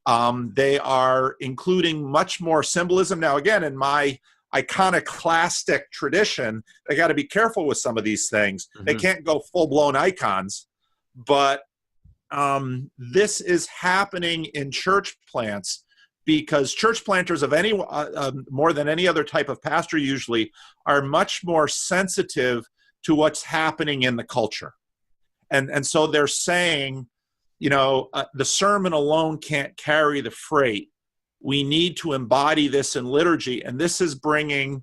They are including much more symbolism. Now, again, in my iconoclastic tradition, they got to be careful with some of these things. They can't go full-blown icons, but this is happening in church plants because church planters of any more than any other type of pastor usually are much more sensitive to what's happening in the culture. And so they're saying, the sermon alone can't carry the freight. We need to embody this in liturgy. And this is bringing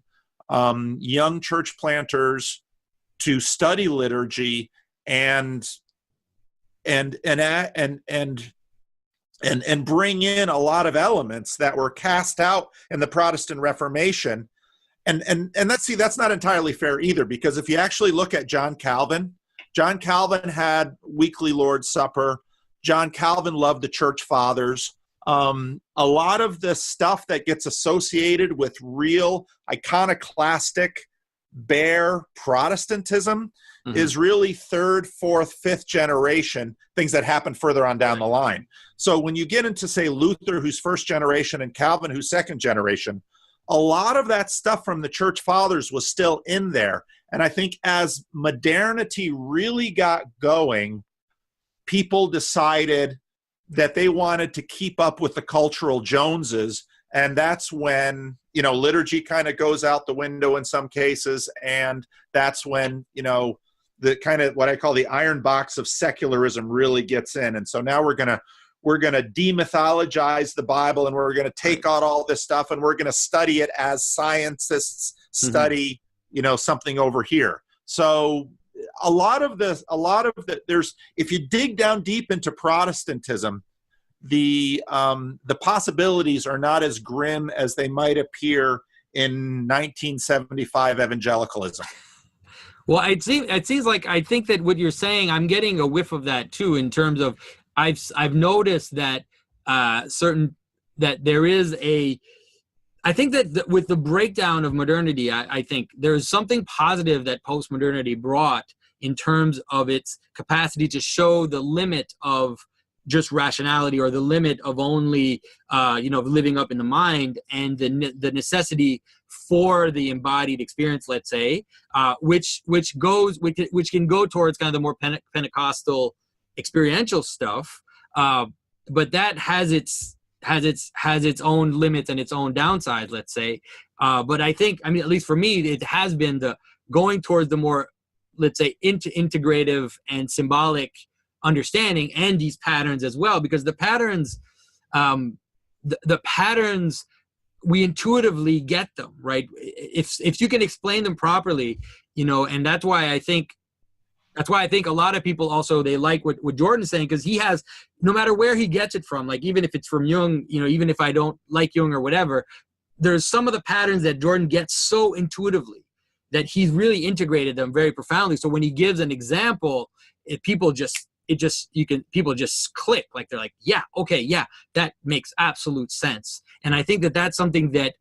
young church planters to study liturgy and bring in a lot of elements that were cast out in the Protestant Reformation. And that's not entirely fair either, because if you actually look at John Calvin had weekly Lord's Supper. John Calvin loved the church fathers. A lot of the stuff that gets associated with real iconoclastic, bare Protestantism is really third, fourth, fifth generation, things that happen further on down the line. So when you get into, say, Luther, who's first generation, and Calvin, who's second generation, a lot of that stuff from the church fathers was still in there. And I think as modernity really got going, people decided that they wanted to keep up with the cultural Joneses. And that's when, liturgy kind of goes out the window in some cases. And that's when, the kind of what I call the iron box of secularism really gets in. And so now we're going to demythologize the Bible, and we're going to take out all this stuff and we're going to study it as scientists study, something over here. So a lot of there's, if you dig down deep into Protestantism, the possibilities are not as grim as they might appear in 1975 evangelicalism. Well, it seems like, I think that what you're saying, I'm getting a whiff of that too, in terms of I've noticed that that there is I think that with the breakdown of modernity, I think there's something positive that postmodernity brought in terms of its capacity to show the limit of just rationality, or the limit of only living up in the mind, and the necessity for the embodied experience, let's say, which can go towards kind of the more Pentecostal experiential stuff, but that has its own limits and its own downsides, let's say. But I think, at least for me, it has been the going towards the more, let's say, integrative and symbolic understanding, and these patterns as well, because the patterns, the patterns, we intuitively get them, right? If you can explain them properly, and that's why I think a lot of people also, they like what Jordan's saying, because he has, no matter where he gets it from, like even if it's from Jung, even if I don't like Jung or whatever, there's some of the patterns that Jordan gets so intuitively that he's really integrated them very profoundly. So when he gives an example, people just click, like they're like, yeah, okay, yeah, that makes absolute sense. And I think that that's something that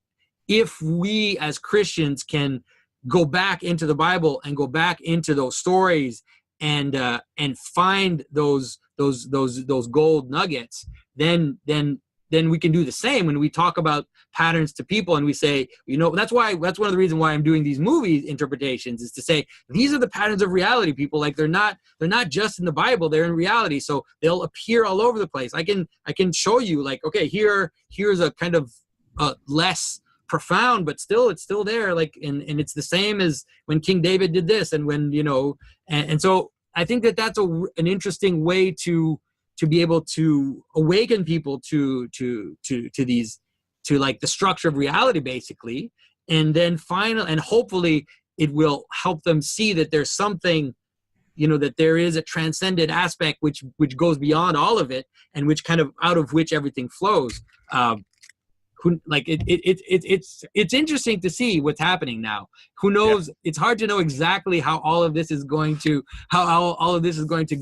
if we as Christians can go back into the Bible and go back into those stories and find those gold nuggets, then we can do the same when we talk about patterns to people, and we say, that's one of the reasons why I'm doing these movie interpretations, is to say these are the patterns of reality, people. Like they're not just in the Bible, they're in reality. So they'll appear all over the place. I can show you, like, okay, here's a kind of less profound, but it's still there. Like, and it's the same as when King David did this, and when, and so I think that that's an interesting way to be able to awaken people to these, to like the structure of reality, basically. And then finally, and hopefully it will help them see that there's something, that there is a transcendent aspect which goes beyond all of it, and which kind of out of which everything flows. It's interesting to see what's happening now. Who knows? Yeah. It's hard to know exactly how all of this is going to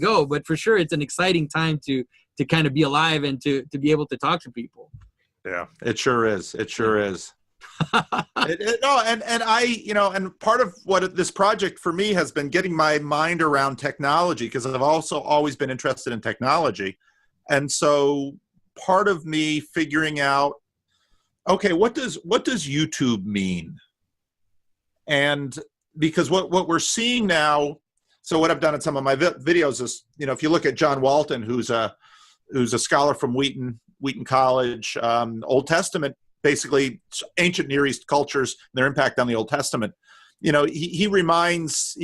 go, but for sure it's an exciting time to kind of be alive and to be able to talk to people. Yeah, it sure is. It sure is. And part of what this project for me has been getting my mind around technology, because I've also always been interested in technology. And so part of me figuring out, okay, what does YouTube mean? And because what we're seeing now, so what I've done in some of my videos is, if you look at John Walton, who's a scholar from Wheaton College, Old Testament, basically ancient Near East cultures, their impact on the Old Testament. He reminds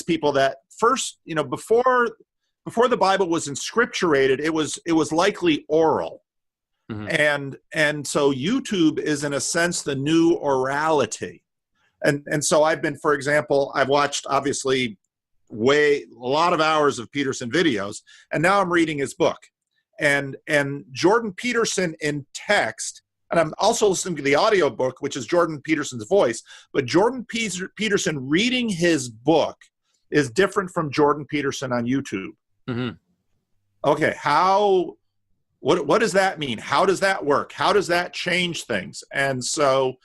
people that first, before the Bible was inscripturated, it was likely oral. Mm-hmm. And so YouTube is, in a sense, the new orality. And so I've been, for example, I've watched obviously a lot of hours of Peterson videos, and now I'm reading his book. And Jordan Peterson in text, and I'm also listening to the audio book, which is Jordan Peterson's voice, but Jordan Peterson reading his book is different from Jordan Peterson on YouTube. Mm-hmm. Okay, what does that mean? How does that work? How does that change things? And so,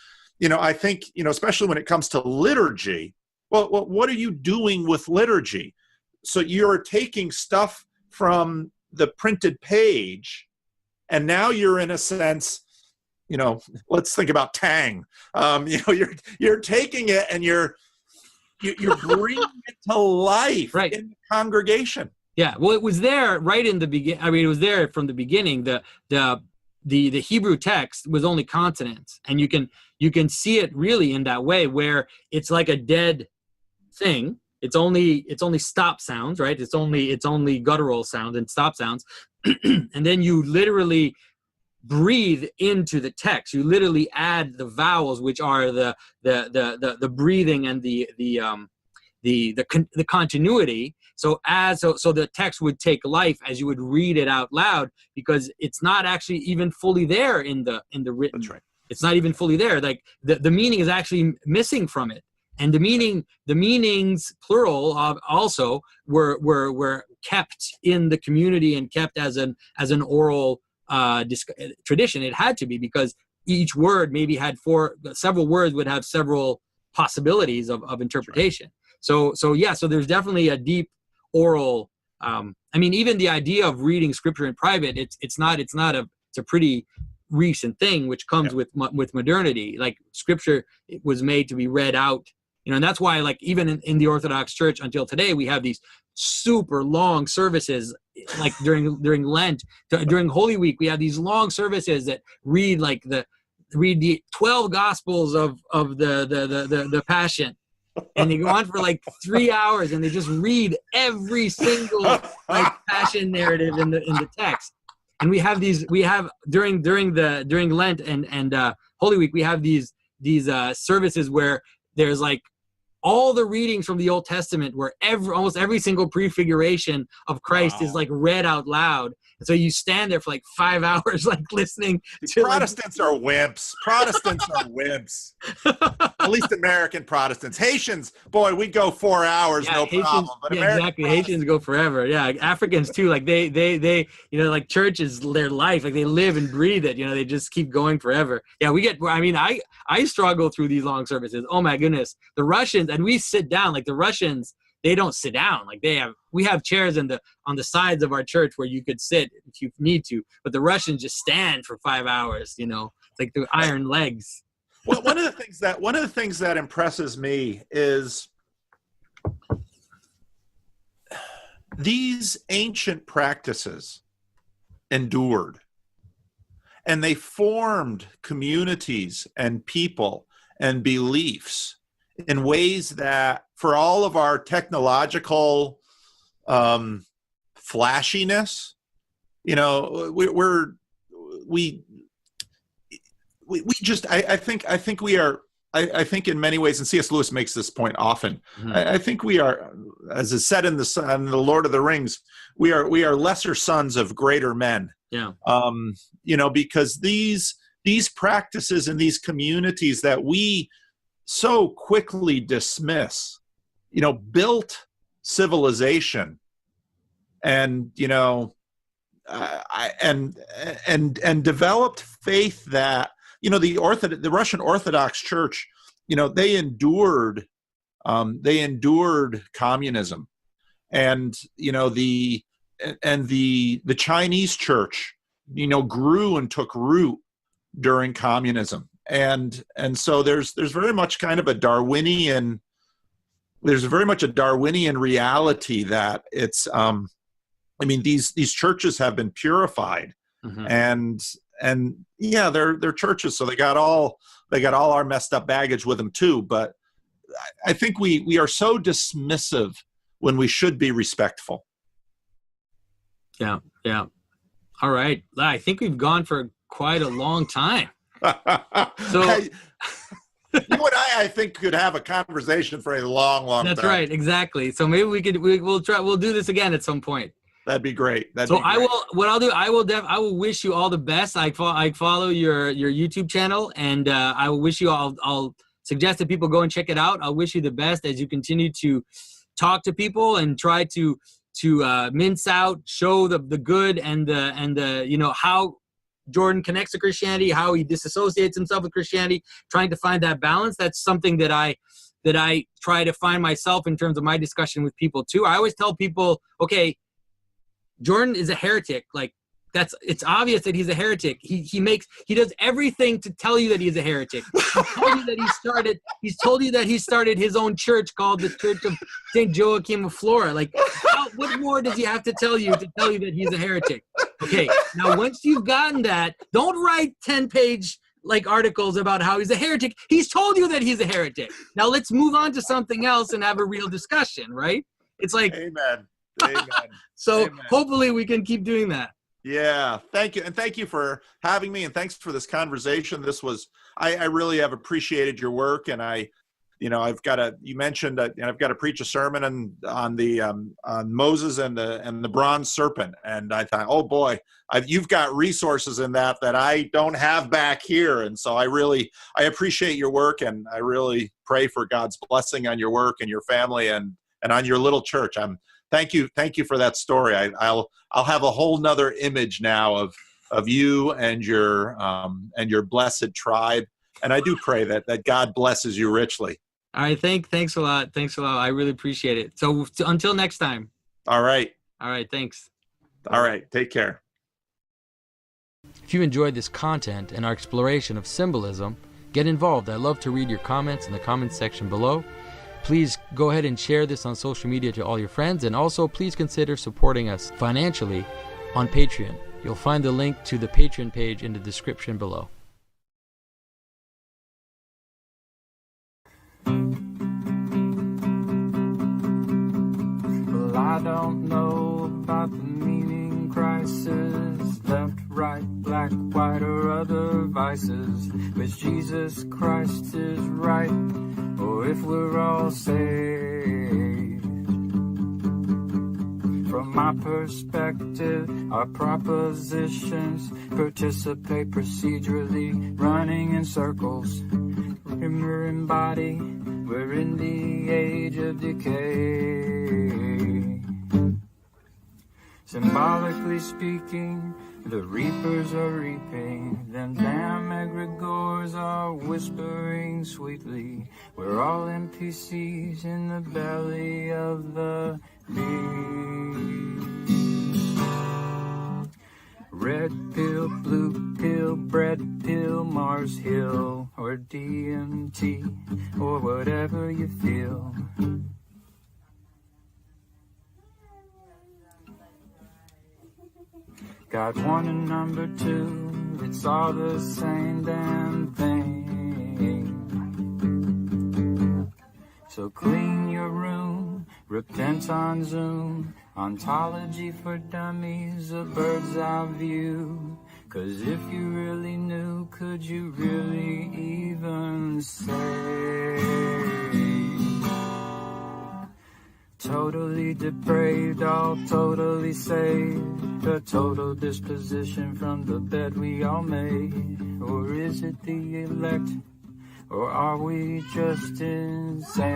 I think, especially when it comes to liturgy, well, what are you doing with liturgy? So you're taking stuff from the printed page, and now you're, in a sense, let's think about Tang. You're taking it and you're bringing it to life, right, in the congregation. Yeah, well, it was there right in the beginning. I mean, it was there from the beginning. The Hebrew text was only consonants, and you can see it really in that way, where it's like a dead thing. It's only stop sounds, right? It's only guttural sounds and stop sounds, and then you literally breathe into the text. You literally add the vowels, which are the breathing and the continuity. So the text would take life as you would read it out loud, because it's not actually even fully there in the written. That's right. It's not even fully there. Like the meaning is actually missing from it. And the meanings, plural, also were kept in the community and kept as an oral tradition. It had to be, because each word maybe had several words would have several possibilities of interpretation. So yeah, so there's definitely a deep oral. I mean, even the idea of reading scripture in private, it's a pretty recent thing, which comes with modernity. Like scripture, it was made to be read out, and that's why, like, even in the Orthodox Church until today, we have these super long services, like during Lent, during Holy Week, we have these long services that read the 12 Gospels of the Passion. And they go on for like 3 hours, and they just read every single passion narrative in the text. And we have during Lent and Holy Week, we have these services where there's like all the readings from the Old Testament, where almost every single prefiguration of Christ is like read out loud. And so you stand there for like 5 hours, like listening to Protestants are wimps. Protestants are wimps. At least American Protestants. Haitians, boy, we go 4 hours, no Haitians, problem. But exactly. Haitians go forever. Yeah, Africans too. Like they like church is their life. Like they live and breathe it. They just keep going forever. Yeah, I struggle through these long services. Oh my goodness, the Russians, and we sit down. Like the Russians, they don't sit down. Like we have chairs on the sides of our church where you could sit if you need to, but the Russians just stand for 5 hours. It's like the iron legs. Well, one of the things that impresses me is these ancient practices endured, and they formed communities and people and beliefs in ways that, for all of our technological flashiness, I think in many ways, and C.S. Lewis makes this point often, I think we are, as is said in the Lord of the Rings, we are lesser sons of greater men. Yeah. Because these practices and these communities that we so quickly dismiss, built civilization, and and developed faith that the Russian Orthodox Church, they endured communism, and the Chinese Church, grew and took root during communism. And so there's very much kind of a Darwinian reality that it's these churches have been purified, and yeah, they're churches, so they got all our messed up baggage with them too. But I think we are so dismissive when we should be respectful. Yeah. All right, I think we've gone for quite a long time. So you and I think could have a conversation for a long time. That's right, exactly. So maybe we'll do this again at some point. That'd be great. I will wish you all the best. I follow your YouTube channel, and I will wish you I'll suggest that people go and check it out. I'll wish you the best as you continue to talk to people and try to mince out, show the good and the how Jordan connects to Christianity, how he disassociates himself with Christianity, trying to find that balance. That's something that I try to find myself in terms of my discussion with people too. I always tell people, okay, Jordan is a heretic. Like, it's obvious that he's a heretic. He does everything to tell you that he's a heretic. He's told you that he started his own church called the Church of St. Joachim of Flora. Like, what more does he have to tell you that he's a heretic? Okay, now once you've gotten that, don't write 10-page articles about how he's a heretic. He's told you that he's a heretic. Now let's move on to something else and have a real discussion, right? It's like, amen. So Amen. Hopefully we can keep doing that. Yeah, thank you. And thank you for having me, and thanks for this conversation. I really have appreciated your work, and you mentioned that I've got to preach a sermon on Moses and the bronze serpent. And I thought, oh boy, you've got resources in that I don't have back here. And so I appreciate your work, and I really pray for God's blessing on your work and your family and on your little church. Thank you for that story. I'll have a whole nother image now of you and your blessed tribe. And I do pray that God blesses you richly. All right. Thanks a lot. Thanks a lot. I really appreciate it. So until next time. All right. All right. Thanks. All right. Take care. If you enjoyed this content and our exploration of symbolism, get involved. I love to read your comments in the comments section below. Please go ahead and share this on social media to all your friends, and also please consider supporting us financially on Patreon. You'll find the link to the Patreon page in the description below. Well, I don't know about the meaning crisis, left, right, black, white, or other vices. Which Jesus Christ is right, or if we're all saved. From my perspective, our propositions participate procedurally, running in circles. We're in body, we're in the age of decay. Symbolically speaking, the reapers are reaping, them damn egregores are whispering sweetly. We're all NPCs in the belly of the beast. Red pill, blue pill, bread pill, Mars Hill, or DMT, or whatever you feel. Got one and number two, it's all the same damn thing. So clean your room, repent on Zoom, ontology for dummies, a bird's eye view. 'Cause if you really knew, could you really even say? Totally depraved, all totally saved. A total disposition from the bed we all made. Or is it the elect? Or are we just insane?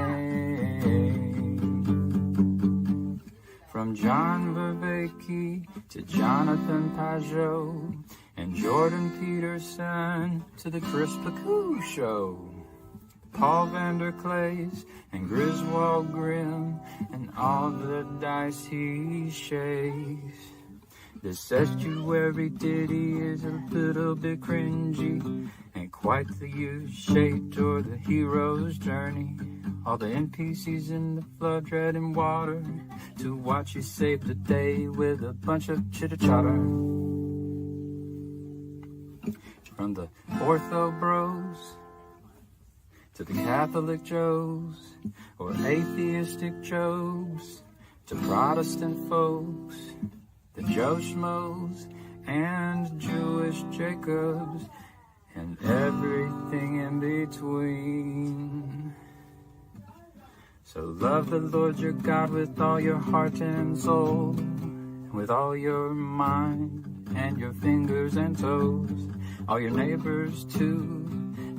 From John Vervaeke to Jonathan Pageau and Jordan Peterson to the Chris Pageau Show. Paul Vander Klay and Griswold Grimm and all the dice he shakes. This estuary ditty is a little bit cringy, ain't quite the U-shaped or the hero's journey. All the NPCs in the flood treading water to watch you save the day with a bunch of chitter-chatter. From the ortho bros to the Catholic Joes, or atheistic Jobs, to Protestant folks, the Joe Schmoes, and Jewish Jacobs, and everything in between. So love the Lord your God with all your heart and soul, with all your mind and your fingers and toes, all your neighbors too,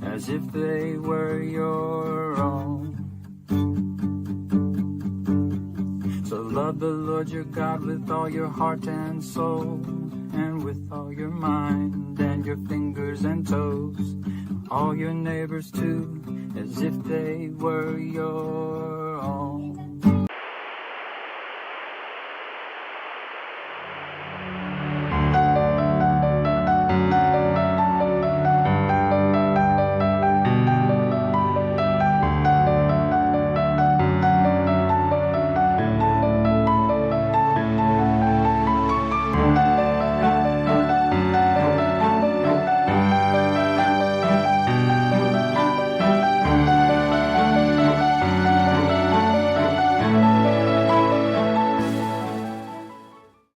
as if they were your own. So love the Lord your God with all your heart and soul, and with all your mind and your fingers and toes, all your neighbors too, as if they were your